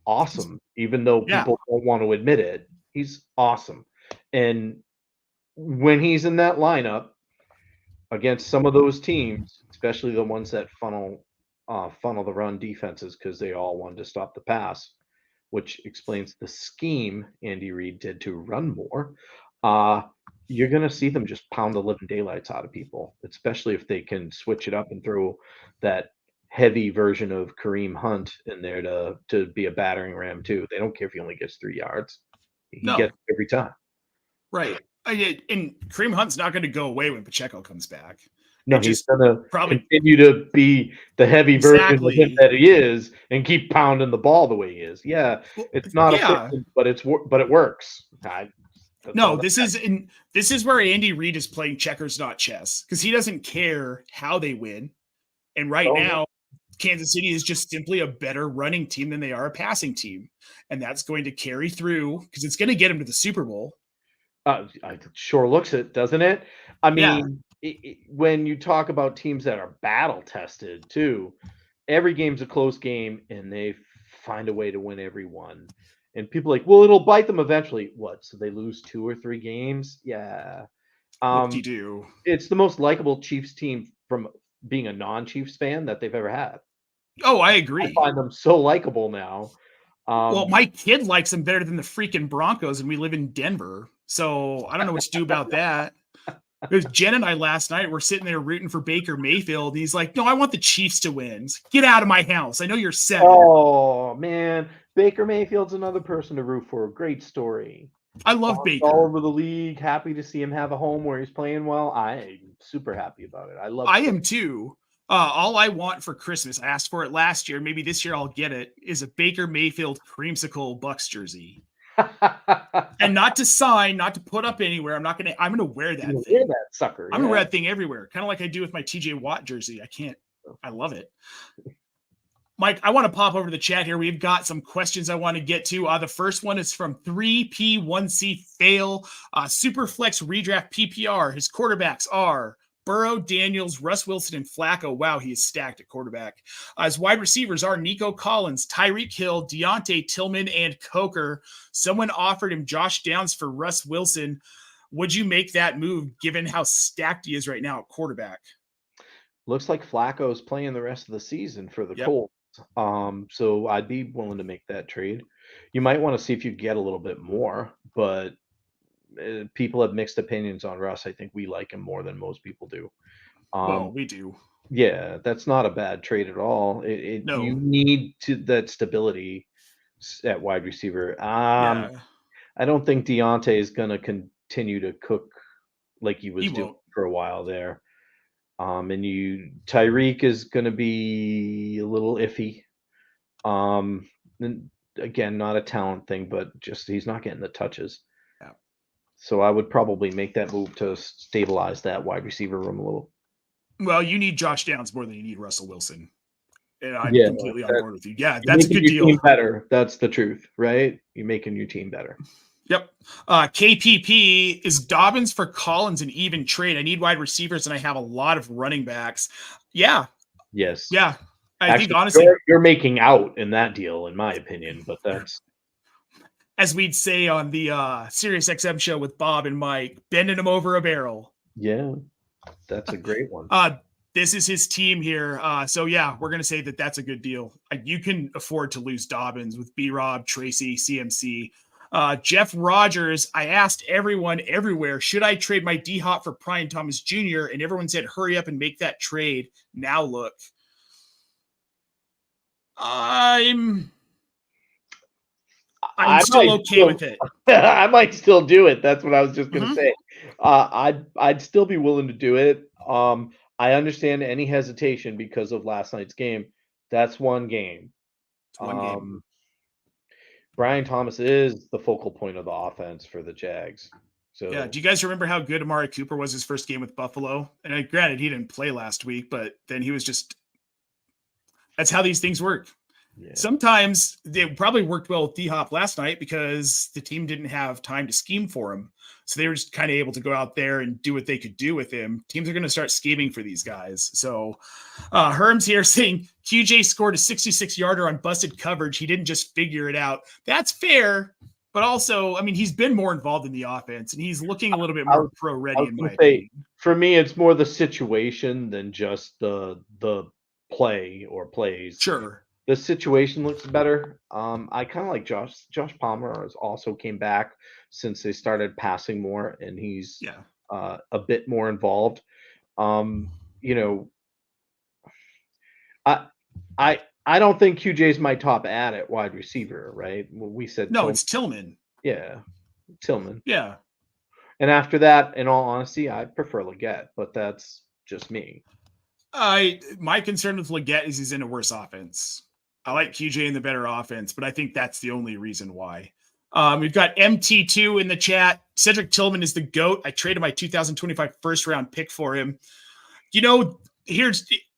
[SPEAKER 2] awesome, even though people don't want to admit it. He's awesome. And when he's in that lineup against some of those teams, especially the ones that funnel the run defenses because they all wanted to stop the pass, which explains the scheme Andy Reid did to run more, you're going to see them just pound the living daylights out of people, especially if they can switch it up and throw that heavy version of Kareem Hunt in there to be a battering ram too. They don't care if he only gets 3 yards. He gets it every time.
[SPEAKER 1] Right. And Kareem Hunt's not going to go away when Pacheco comes back.
[SPEAKER 2] No, he's going to continue to be the heavy version of him that he is and keep pounding the ball the way he is. Yeah, it's not efficient, but it works.
[SPEAKER 1] This is where Andy Reid is playing checkers, not chess, because he doesn't care how they win. And now, Kansas City is just simply a better running team than they are a passing team. And that's going to carry through because it's going to get him to the Super Bowl.
[SPEAKER 2] It sure looks it, doesn't it? I mean, when you talk about teams that are battle tested too, every game's a close game and they find a way to win every one. And people are like, well, it'll bite them eventually. What? So they lose 2 or 3 games? Yeah.
[SPEAKER 1] What do you do?
[SPEAKER 2] It's the most likable Chiefs team from being a non-Chiefs fan that they've ever had.
[SPEAKER 1] Oh, I agree.
[SPEAKER 2] I find them so likable now.
[SPEAKER 1] Well, my kid likes them better than the freaking Broncos, and we live in Denver. So I don't know what to do about that. Because Jen and I last night were sitting there rooting for Baker Mayfield. And he's like, no, I want the Chiefs to win. Get out of my house. I know you're 7.
[SPEAKER 2] Oh, man. Baker Mayfield's another person to root for. Great story.
[SPEAKER 1] I love Baker.
[SPEAKER 2] All over the league. Happy to see him have a home where he's playing well. I'm super happy about it.
[SPEAKER 1] I am too. All I want for Christmas, I asked for it last year, maybe this year I'll get it, is a Baker Mayfield creamsicle Bucks jersey. And not to sign, not to put up anywhere. I'm gonna wear that thing.
[SPEAKER 2] Wear that sucker.
[SPEAKER 1] I'm gonna wear that thing everywhere. Kind of like I do with my TJ Watt jersey. I love it. Mike, I want to pop over to the chat here. We've got some questions I want to get to. The first one is from 3P1C Fail. Superflex redraft PPR. His quarterbacks are Burrow, Daniels, Russ Wilson, and Flacco. Wow, he is stacked at quarterback. His wide receivers are Nico Collins, Tyreek Hill, Deontay Tillman, and Coker. Someone offered him Josh Downs for Russ Wilson. Would you make that move given how stacked he is right now at quarterback?
[SPEAKER 2] Looks like Flacco's playing the rest of the season for the Colts. So I'd be willing to make that trade. You might want to see if you get a little bit more, but people have mixed opinions on Russ. I think we like him more than most people do.
[SPEAKER 1] Well, we do.
[SPEAKER 2] Yeah, that's not a bad trade at all.
[SPEAKER 1] No.
[SPEAKER 2] You need that stability at wide receiver. I don't think Deontay is going to continue to cook like he was doing for a while there. And Tyreek is going to be a little iffy. And again, not a talent thing, but just he's not getting the touches. Yeah. So I would probably make that move to stabilize that wide receiver room a little.
[SPEAKER 1] Well, you need Josh Downs more than you need Russell Wilson. And I'm completely on board with you. Yeah, that's a good deal.
[SPEAKER 2] Team better. That's the truth, right? You're making your team better.
[SPEAKER 1] Yep. KPP is Dobbins for Collins an even trade. I need wide receivers and I have a lot of running backs. Yeah.
[SPEAKER 2] Yes.
[SPEAKER 1] Yeah. I think honestly
[SPEAKER 2] you're making out in that deal, in my opinion, but that's
[SPEAKER 1] as we'd say on the SiriusXM show with Bob and Mike, bending them over a barrel.
[SPEAKER 2] Yeah. That's a great one.
[SPEAKER 1] This is his team here. So yeah, we're going to say that that's a good deal. You can afford to lose Dobbins with B-Rob, Tracy, CMC. Jeff Rogers, I asked everyone everywhere, should I trade my D-Hop for Brian Thomas Jr.? And everyone said, hurry up and make that trade. Now look. I'm still okay with it.
[SPEAKER 2] I might still do it. That's what I was just going to say. I'd still be willing to do it. I understand any hesitation because of last night's game. That's one game.
[SPEAKER 1] It's one game.
[SPEAKER 2] Brian Thomas is the focal point of the offense for the Jags. So
[SPEAKER 1] yeah, do you guys remember how good Amari Cooper was his first game with Buffalo? And granted, he didn't play last week, but then he was just – that's how these things work. Yeah. Sometimes they probably worked well with D-Hop last night because the team didn't have time to scheme for him. So they were just kind of able to go out there and do what they could do with him. Teams are going to start scheming for these guys. So Herm's here saying QJ scored a 66-yarder on busted coverage. He didn't just figure it out. That's fair. But also, I mean, he's been more involved in the offense, and he's looking a little bit more pro-ready in my opinion.
[SPEAKER 2] For me, it's more the situation than just the play or plays.
[SPEAKER 1] Sure.
[SPEAKER 2] The situation looks better. I kind of like Josh Palmer has also came back since they started passing more, and he's a bit more involved. You know, I don't think QJ's my top ad at wide receiver, right? We said
[SPEAKER 1] no, it's Tillman.
[SPEAKER 2] Yeah, Tillman.
[SPEAKER 1] Yeah.
[SPEAKER 2] And after that, in all honesty, I prefer Leggett, but that's just me.
[SPEAKER 1] My concern with Leggett is he's in a worse offense. I like QJ in the better offense, but I think that's the only reason why. We've got MT2 in the chat. Cedric Tillman is the GOAT. I traded my 2025 first round pick for him. You know,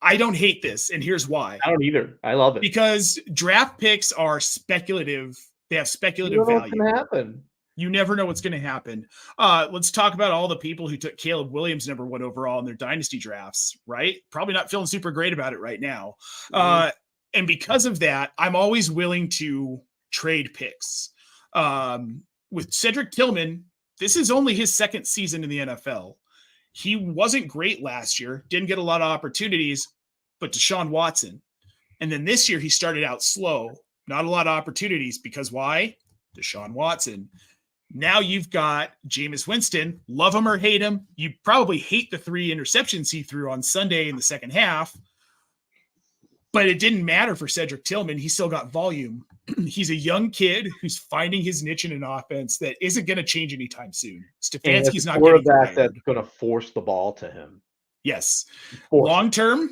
[SPEAKER 1] I don't hate this, and here's why.
[SPEAKER 2] I don't either. I love it.
[SPEAKER 1] Because draft picks are speculative. They have speculative value.
[SPEAKER 2] What's going to happen?
[SPEAKER 1] You never know what's going to happen. Let's talk about all the people who took Caleb Williams #1 overall in their dynasty drafts, right? Probably not feeling super great about it right now. And because of that, I'm always willing to trade picks. With Cedric Tillman, this is only his second season in the NFL. He wasn't great last year, didn't get a lot of opportunities, but Deshaun Watson. And then this year he started out slow, not a lot of opportunities because why? Deshaun Watson. Now you've got Jameis Winston. Love him or hate him. You probably hate the 3 interceptions he threw on Sunday in the second half. But it didn't matter for Cedric Tillman. He still got volume. He's a young kid who's finding his niche in an offense that isn't going to change anytime soon. Stefanski's not getting fired.
[SPEAKER 2] That's going to force the ball to him.
[SPEAKER 1] Yes. Long term,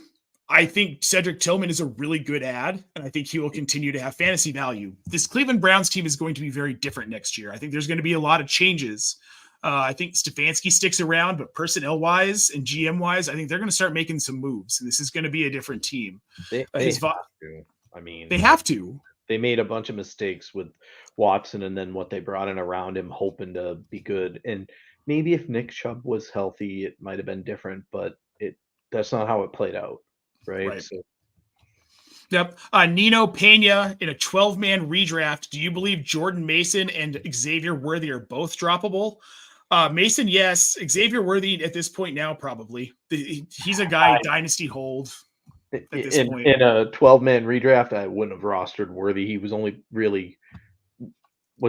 [SPEAKER 1] I think Cedric Tillman is a really good ad, and I think he will continue to have fantasy value. This Cleveland Browns team is going to be very different next year. I think there's going to be a lot of changes. I think Stefanski sticks around, but personnel-wise and GM-wise, I think they're going to start making some moves, and this is going to be a different team.
[SPEAKER 2] They have to. I mean,
[SPEAKER 1] they have to.
[SPEAKER 2] They made a bunch of mistakes with Watson and then what they brought in around him, hoping to be good. And maybe if Nick Chubb was healthy, it might have been different, but that's not how it played out, right? So.
[SPEAKER 1] Yep. Nino Pena in a 12-man redraft. Do you believe Jordan Mason and Xavier Worthy are both droppable? Mason, yes. Xavier Worthy at this point now, probably. He's a guy dynasty hold at this point.
[SPEAKER 2] In a 12-man redraft, I wouldn't have rostered Worthy. He was only really,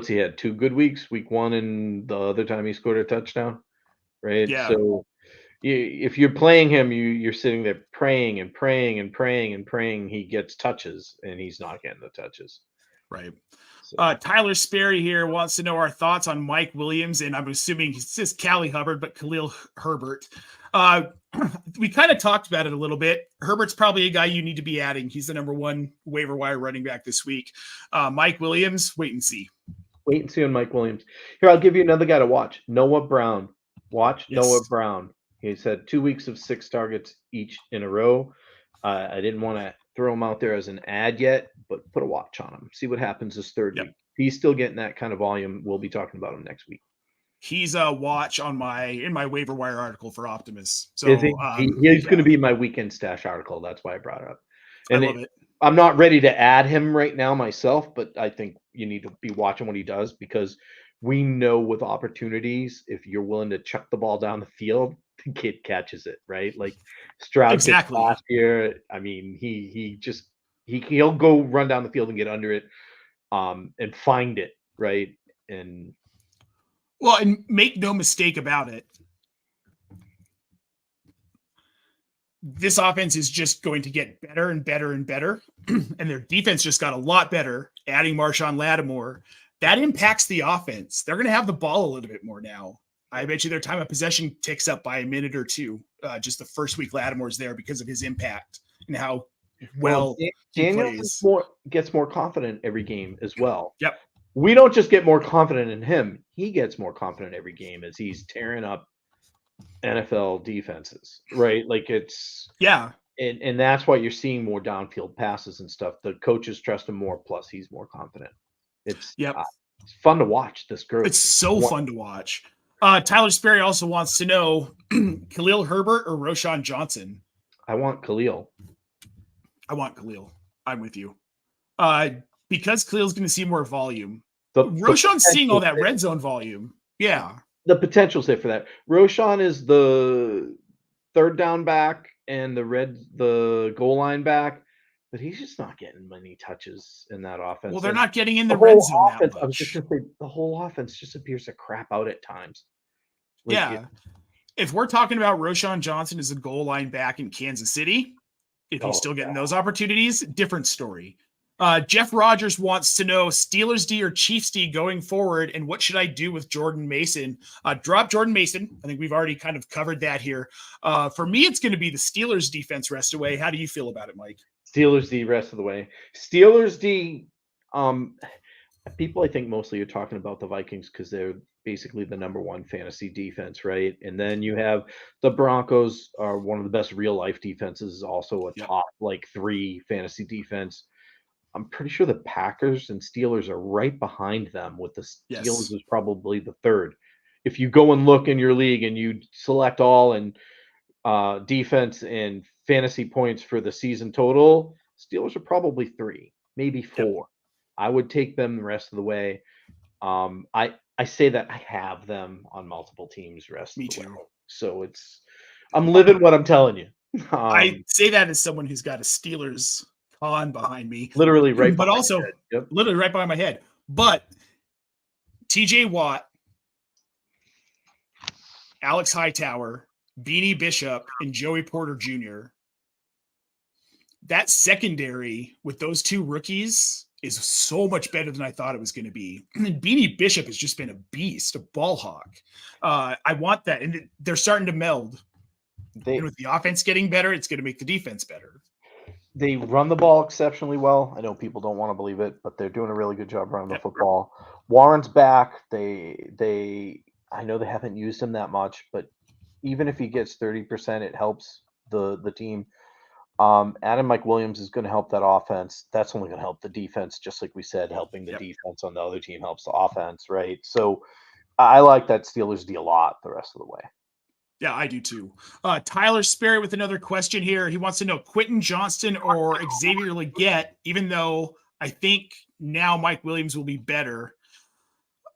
[SPEAKER 2] he had 2 good weeks, week 1 and the other time he scored a touchdown, right?
[SPEAKER 1] Yeah.
[SPEAKER 2] So if you're playing him, you're sitting there praying he gets touches, and he's not getting the touches.
[SPEAKER 1] Right. So. Tyler Sperry here wants to know our thoughts on Mike Williams, and I'm assuming he says Callie Hubbard, but Khalil Herbert. We kind of talked about it a little bit. Herbert's probably a guy you need to be adding. He's the number 1 waiver wire running back this week. Mike Williams, wait and see.
[SPEAKER 2] Wait and see on Mike Williams. Here, I'll give you another guy to watch. Noah Brown. Watch Noah Brown. He's had 2 weeks of 6 targets each in a row. I didn't want to throw him out there as an ad yet, but put a watch on him. See what happens this 3rd week. If he's still getting that kind of volume, we'll be talking about him next week.
[SPEAKER 1] He's a watch on in my waiver wire article for Optimus. So
[SPEAKER 2] he's going to be my weekend stash article. That's why I brought it up. And
[SPEAKER 1] I love it.
[SPEAKER 2] I'm not ready to add him right now myself, but I think you need to be watching what he does, because we know with opportunities, if you're willing to chuck the ball down the field, the kid catches it, right? Like Stroud last year. I mean, he'll go run down the field and get under it, and find it, right? And
[SPEAKER 1] make no mistake about it. This offense is just going to get better and better and better, and their defense just got a lot better. Adding Marshawn Lattimore, that impacts the offense. They're going to have the ball a little bit more now. I bet you their time of possession ticks up by a minute or 2. Just the first week Lattimore's there because of his impact and how well
[SPEAKER 2] Daniels gets more confident every game as well.
[SPEAKER 1] Yep.
[SPEAKER 2] We don't just get more confident in him. He gets more confident every game as he's tearing up NFL defenses, right? Like and that's why you're seeing more downfield passes and stuff. The coaches trust him more, plus he's more confident. It's fun to watch this growth.
[SPEAKER 1] It's so fun to watch. Tyler Sperry also wants to know Khalil Herbert or Roschon Johnson.
[SPEAKER 2] I want Khalil.
[SPEAKER 1] I'm with you. Because Khalil's going to see more volume. Roschon's seeing all that red zone volume. Yeah.
[SPEAKER 2] The potential's there for that. Roschon is the 3rd down back and the goal line back, but he's just not getting many touches in that offense.
[SPEAKER 1] Well, they're not getting in the red zone that much.
[SPEAKER 2] I was just going to say, the whole offense just appears to crap out at times.
[SPEAKER 1] If we're talking about Roschon Johnson as a goal line back in Kansas City, if he's still getting those opportunities, different story. Jeff Rogers wants to know Steelers D or Chiefs D going forward, and what should I do with Jordan Mason? Drop Jordan Mason. I think we've already kind of covered that here. For me, it's going to be the Steelers defense rest away. How do you feel about it, Mike?
[SPEAKER 2] Steelers D rest of the way. Steelers D, people I think mostly are talking about the Vikings because they're basically the number 1 fantasy defense, right? And then you have the Broncos are one of the best real life defenses, also a top 3 fantasy defense. I'm pretty sure the Packers and Steelers are right behind them, with the Steelers is probably the 3rd. If you go and look in your league and you select all and defense and fantasy points for the season total, Steelers are probably 3, maybe 4. Yep. I would take them the rest of the way. I say that I have them on multiple teams the rest of the way. So I'm living what I'm telling you.
[SPEAKER 1] I say that as someone who's got a Steelers on behind me,
[SPEAKER 2] literally right,
[SPEAKER 1] literally right behind my head. But TJ Watt Alex Hightower, Beanie Bishop, and Joey Porter Jr. That secondary with those two rookies is so much better than I thought it was going to be. And Beanie Bishop has just been a beast, a ball hawk. I want that. And they're starting to meld. And with the offense getting better, it's going to make the defense better.
[SPEAKER 2] They run the ball exceptionally well. I know people don't want to believe it, but they're doing a really good job running the football. Warren's back. I know they haven't used him that much, but even if he gets 30%, it helps the team. Adam Mike Williams is going to help that offense. That's only going to help the defense, just like we said, helping the defense on the other team helps the offense, right? So I like that Steelers D a lot the rest of the way.
[SPEAKER 1] Yeah, I do too. Tyler Sperry with another question here. He wants to know Quentin Johnston or Xavier Legette, even though I think now Mike Williams will be better.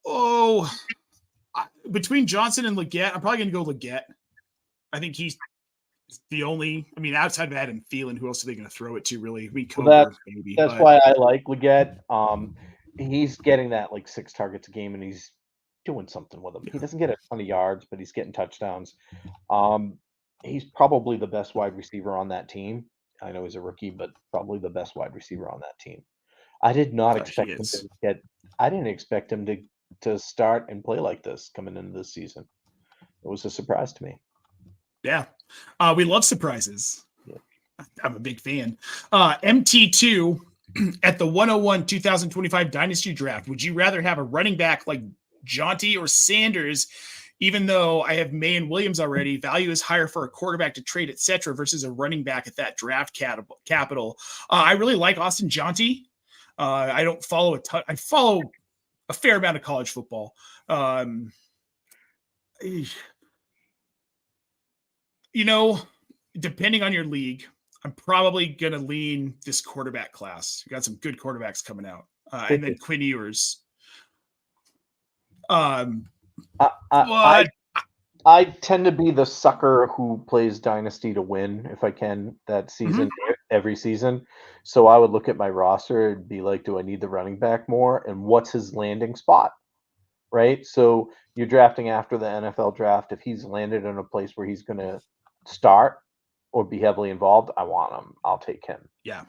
[SPEAKER 1] Oh, between Johnson and Legette, I'm probably going to go Legette. I think he's the only, outside of Adam Thielen, who else are they going to throw it to, really? That's
[SPEAKER 2] why I like Legette. He's getting that 6 targets a game, and he's doing something with them. He doesn't get a ton of yards, but he's getting touchdowns. He's probably the best wide receiver on that team. I know he's a rookie, but probably the best wide receiver on that team. I did not expect him to get. I didn't expect him to start and play like this coming into this season. It was a surprise to me.
[SPEAKER 1] Yeah, we love surprises.
[SPEAKER 2] Yeah.
[SPEAKER 1] I'm a big fan. MT2 at the 101 2025 Dynasty Draft. Would you rather have a running back like Jaunty or Sanders, even though I have May and Williams already? Value is higher for a quarterback to trade, etc., versus a running back at that draft capital. I really like Austin Jaunty. I don't follow I follow a fair amount of college football. Depending on your league, I'm probably going to lean this quarterback class. You got some good quarterbacks coming out. And then Quinn Ewers.
[SPEAKER 2] I tend to be the sucker who plays Dynasty to win if I can that season, every season. So I would look at my roster and be like, do I need the running back more? And what's his landing spot? Right? So you're drafting after the NFL draft. If he's landed in a place where he's going to start or be heavily involved, I want him. I'll take him.
[SPEAKER 1] Yeah.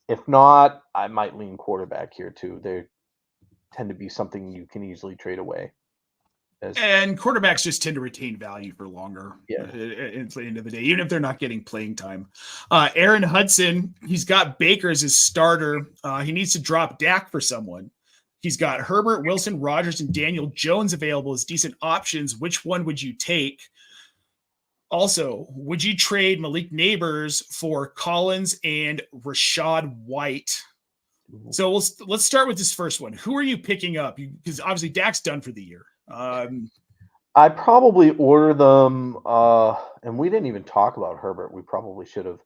[SPEAKER 2] If not, I might lean quarterback here too. They tend to be something you can easily trade away.
[SPEAKER 1] And quarterbacks just tend to retain value for longer.
[SPEAKER 2] Yeah.
[SPEAKER 1] At the end of the day, even if they're not getting playing time. Aaron Hudson, he's got Baker as his starter. He needs to drop Dak for someone. He's got Herbert, Wilson, Rodgers, and Daniel Jones available as decent options. Which one would you take? Also, would you trade Malik Neighbors for Collins and Rachaad White? So let's start with this first one. Who are you picking up? Because obviously Dak's done for the year.
[SPEAKER 2] I probably order them, and we didn't even talk about Herbert. We probably should have.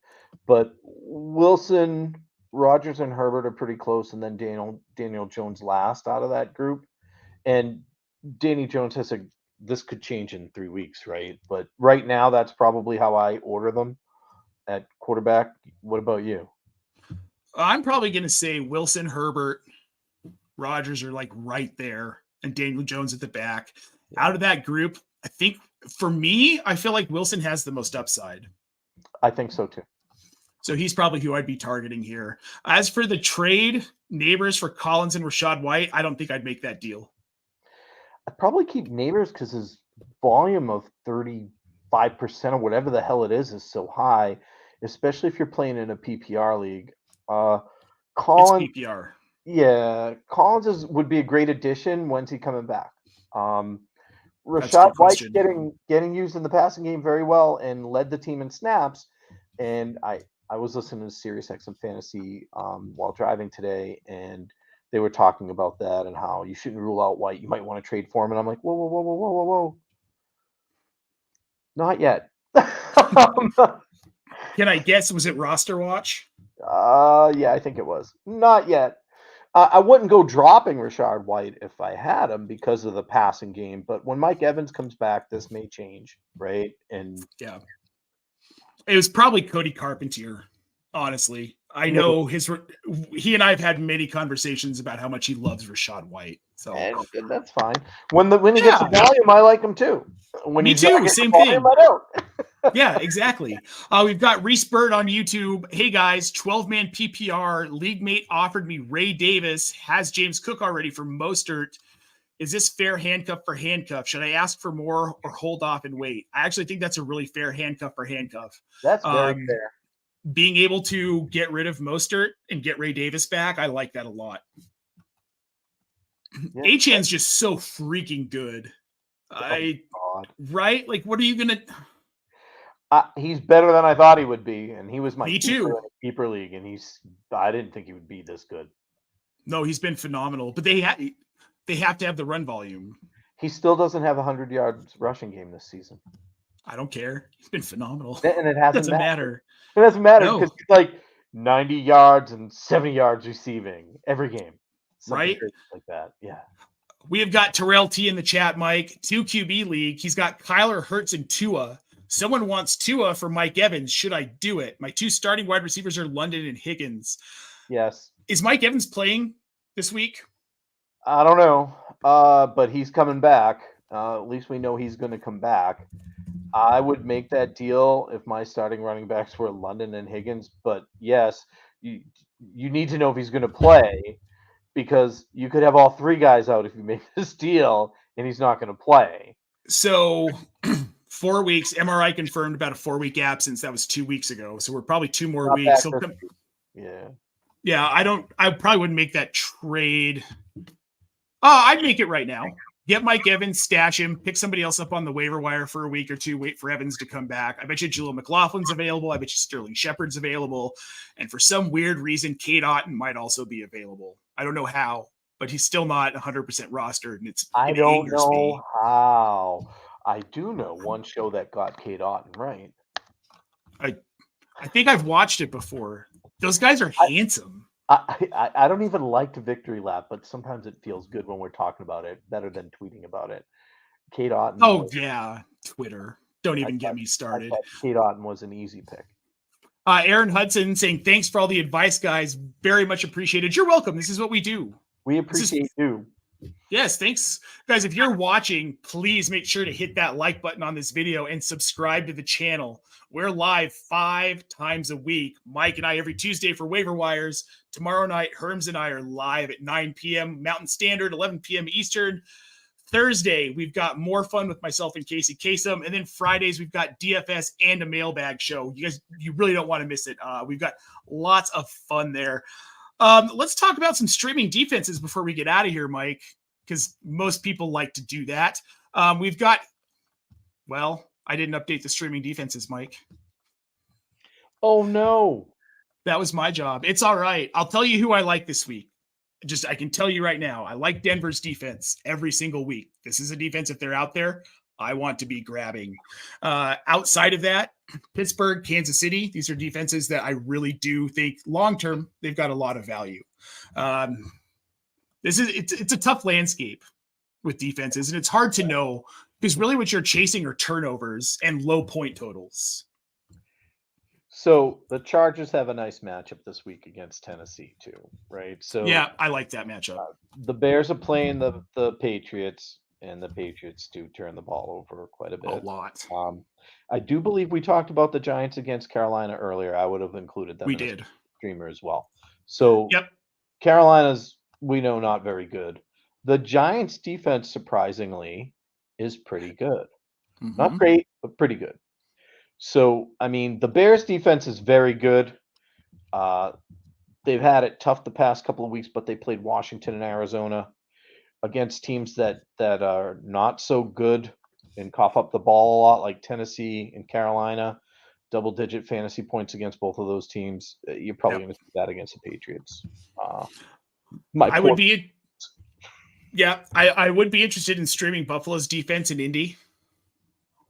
[SPEAKER 2] But Wilson, Rodgers, and Herbert are pretty close, and then Daniel Jones last out of that group. And Danny Jones has this could change in 3 weeks, right? But right now, that's probably how I order them at quarterback. What about you?
[SPEAKER 1] I'm probably going to say Wilson, Herbert, Rodgers are right there, and Daniel Jones at the back. Yeah. Out of that group, I think for me, I feel like Wilson has the most upside.
[SPEAKER 2] I think so too.
[SPEAKER 1] So he's probably who I'd be targeting here. As for the trade, Neighbors for Collins and Rachaad White, I don't think I'd make that deal.
[SPEAKER 2] I'd probably keep Neighbors because his volume of 35% or whatever the hell it is so high, especially if you're playing in a PPR league. Collins,
[SPEAKER 1] it's PPR.
[SPEAKER 2] Yeah, Collins would be a great addition. When's he coming back? Rachaad White getting used in the passing game very well and led the team in snaps. And I was listening to SiriusXM Fantasy while driving today, and they were talking about that and how you shouldn't rule out White. You might want to trade for him. And I'm like, whoa. Not yet.
[SPEAKER 1] Can I guess? Was it roster watch?
[SPEAKER 2] Yeah, I think it was. Not yet. I wouldn't go dropping Rachaad White if I had him because of the passing game. But when Mike Evans comes back, this may change, right? And
[SPEAKER 1] yeah, it was probably Cody Carpenter, honestly. I know he and I have had many conversations about how much he loves Rashad White. So
[SPEAKER 2] and that's fine. When he gets the volume, I like him too. When
[SPEAKER 1] Me
[SPEAKER 2] he's not
[SPEAKER 1] too.
[SPEAKER 2] getting
[SPEAKER 1] Same
[SPEAKER 2] the volume,
[SPEAKER 1] thing.
[SPEAKER 2] I don't.
[SPEAKER 1] Yeah, exactly. We've got Reese Bird on YouTube. Hey guys, 12-man PPR. League mate offered me Ray Davis. Has James Cook already for Mostert. Is this fair handcuff for handcuff? Should I ask for more or hold off and wait? I actually think that's a really fair handcuff for handcuff.
[SPEAKER 2] That's very fair.
[SPEAKER 1] Being able to get rid of Mostert and get Ray Davis back, I like that a lot. Yeah, Achan's just so freaking good. Right? Like, what are you gonna?
[SPEAKER 2] He's better than I thought he would be, and he was my keeper league, and I didn't think he would be this good.
[SPEAKER 1] No, he's been phenomenal, but they have to have the run volume.
[SPEAKER 2] He still doesn't have a 100 yards rushing game this season.
[SPEAKER 1] I don't care. He's been phenomenal,
[SPEAKER 2] and it doesn't
[SPEAKER 1] matter.
[SPEAKER 2] It doesn't matter because it's like 90 yards and 70 yards receiving every game,
[SPEAKER 1] right?
[SPEAKER 2] Like that, yeah.
[SPEAKER 1] We have got Terrell T in the chat, Mike. 2 QB league. He's got Kyler, Hurts, and Tua. Someone wants Tua for Mike Evans. Should I do it? My 2 starting wide receivers are London and Higgins.
[SPEAKER 2] Yes.
[SPEAKER 1] Is Mike Evans playing this week?
[SPEAKER 2] I don't know, but he's coming back. At least we know he's going to come back. I would make that deal if my starting running backs were London and Higgins. But yes, you need to know if he's going to play, because you could have all 3 guys out if you make this deal and he's not going to play.
[SPEAKER 1] So 4 weeks, MRI confirmed about a 4-week absence. That was 2 weeks ago. So we're probably 2 more weeks. Yeah. I probably wouldn't make that trade. I'd make it right now. Get Mike Evans, stash him, pick somebody else up on the waiver wire for a week or 2, wait for Evans to come back. I bet you Jaleel McLaughlin's available. I bet you Sterling Shepard's available. And for some weird reason, Cade Otton might also be available. I don't know how, but he's still not 100% rostered. And
[SPEAKER 2] I don't know how. I do know one show that got Cade Otton right.
[SPEAKER 1] I think I've watched it before. Those guys are handsome.
[SPEAKER 2] I don't even like to victory lap, but sometimes it feels good when we're talking about it, better than tweeting about it. Cade Otton.
[SPEAKER 1] Oh, yeah. Twitter. Don't even get me started.
[SPEAKER 2] Cade Otton was an easy pick.
[SPEAKER 1] Aaron Hudson saying, thanks for all the advice, guys. Very much appreciated. You're welcome. This is what we do.
[SPEAKER 2] We appreciate you.
[SPEAKER 1] Yes, thanks. Guys, if you're watching, please make sure to hit that like button on this video and subscribe to the channel. We're live 5 times a week. Mike and I every Tuesday for Waiver Wires. Tomorrow night, Herms and I are live at 9 p.m. Mountain Standard, 11 p.m. Eastern. Thursday, we've got more fun with myself and Casey Kasem. And then Fridays, we've got DFS and a mailbag show. You really don't want to miss it. We've got lots of fun there. Let's talk about some streaming defenses before we get out of here, Mike, because most people like to do that. I didn't update the streaming defenses, Mike.
[SPEAKER 2] Oh, no.
[SPEAKER 1] That was my job. It's all right. I'll tell you who I like this week. I can tell you right now, I like Denver's defense every single week. This is a defense, if they're out there, I want to be grabbing. Outside of that, Pittsburgh, Kansas City, these are defenses that I really do think long-term, they've got a lot of value. It's a tough landscape with defenses, and it's hard to know because really what you're chasing are turnovers and low point totals.
[SPEAKER 2] So the Chargers have a nice matchup this week against Tennessee too, right? So
[SPEAKER 1] yeah, I like that matchup.
[SPEAKER 2] The Bears are playing the Patriots, and the Patriots do turn the ball over quite a bit.
[SPEAKER 1] A lot.
[SPEAKER 2] I do believe we talked about the Giants against Carolina earlier. I would have included them.
[SPEAKER 1] We did.
[SPEAKER 2] Streamer as well. So
[SPEAKER 1] yep.
[SPEAKER 2] Carolina's, we know, not very good. The Giants defense, surprisingly, is pretty good. Mm-hmm. Not great, but pretty good. So, I mean, the Bears defense is very good. They've had it tough the past couple of weeks, but they played Washington and Arizona against teams that are not so good and cough up the ball a lot, like Tennessee and Carolina. Double-digit fantasy points against both of those teams. You're probably going to see that against the Patriots. I would be interested in streaming Buffalo's defense in Indy.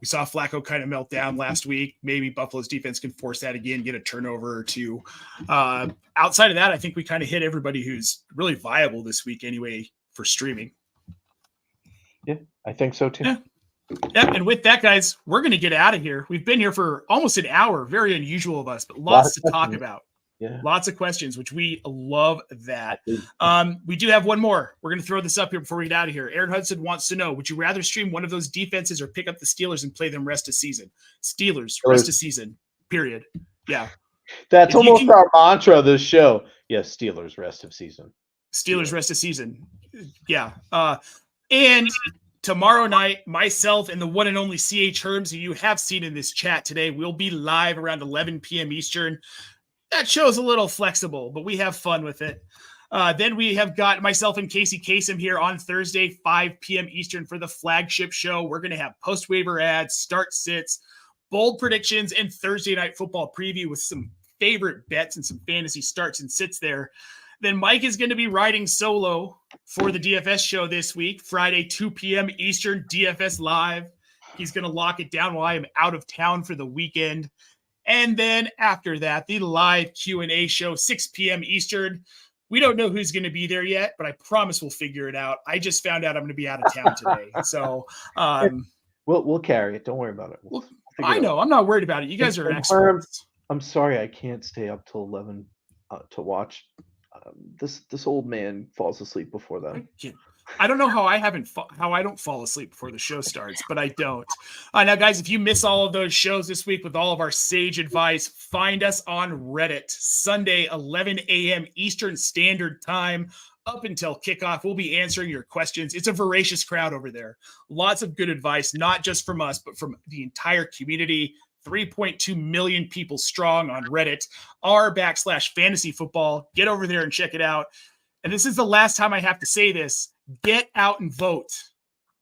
[SPEAKER 2] We saw Flacco kind of melt down last week. Maybe Buffalo's defense can force that again, get a turnover or 2. Outside of that, I think we kind of hit everybody who's really viable this week anyway for streaming. Yeah, I think so too.
[SPEAKER 1] Yeah. And with that, guys, we're going to get out of here. We've been here for almost an hour. Very unusual of us, but lots to talk about.
[SPEAKER 2] Yeah.
[SPEAKER 1] Lots of questions, which we love that. We do have one more. We're going to throw this up here before we get out of here. Aaron Hudson wants to know, would you rather stream one of those defenses or pick up the Steelers and play them rest of season? Steelers, rest of season, period. Yeah.
[SPEAKER 2] That's almost our mantra of this show. Yes, Steelers, rest of season.
[SPEAKER 1] Steelers, rest of season. Yeah. And tomorrow night, myself and the one and only CH Herms, who you have seen in this chat today, will be live around 11 p.m. Eastern. That show's a little flexible, but we have fun with it. Then we have got myself and Casey Kasem here on Thursday, 5 p.m. Eastern for the flagship show. We're going to have post-waiver ads, start sits, bold predictions, and Thursday night football preview with some favorite bets and some fantasy starts and sits there. Then Mike is going to be riding solo for the DFS show this week, Friday, 2 p.m. Eastern, DFS Live. He's going to lock it down while I am out of town for the weekend. And then after that, the live Q&A show, 6 p.m. Eastern. We don't know who's going to be there yet, but I promise we'll figure it out. I just found out I'm going to be out of town today. So
[SPEAKER 2] we'll carry it. Don't worry about it.
[SPEAKER 1] I know. I'm not worried about it. You guys are experts.
[SPEAKER 2] I'm sorry I can't stay up till 11 to watch. This old man falls asleep before then.
[SPEAKER 1] I don't know how I don't fall asleep before the show starts, but I don't. Now, guys, if you miss all of those shows this week with all of our sage advice, find us on Reddit Sunday, 11 a.m. Eastern Standard Time. Up until kickoff, we'll be answering your questions. It's a voracious crowd over there. Lots of good advice, not just from us, but from the entire community. 3.2 million people strong on Reddit, r/fantasy football. Get over there and check it out. And this is the last time I have to say this. Get out and vote,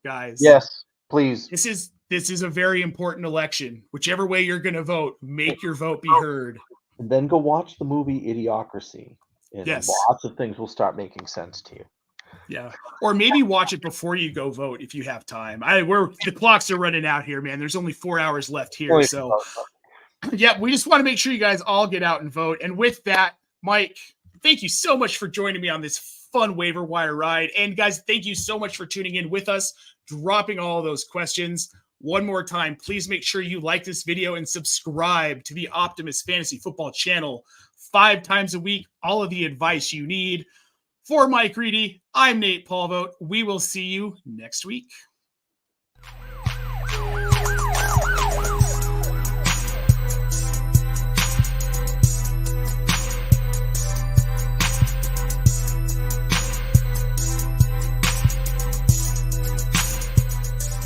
[SPEAKER 1] guys.
[SPEAKER 2] Yes, please.
[SPEAKER 1] This is a very important election. Whichever way you're going to vote, make your vote be heard.
[SPEAKER 2] And then go watch the movie Idiocracy. And lots of things will start making sense to you.
[SPEAKER 1] Yeah. Or maybe watch it before you go vote if you have time. The clocks are running out here, man. There's only 4 hours left here. So yeah, we just want to make sure you guys all get out and vote. And with that, Mike, thank you so much for joining me on this fun waiver wire ride. And guys, thank you so much for tuning in with us, dropping all of those questions. One more time, please make sure you like this video and subscribe to the Optimus Fantasy Football channel 5 times a week. All of the advice you need. For Mike Reedy, I'm Nate Polvogt. We will see you next week.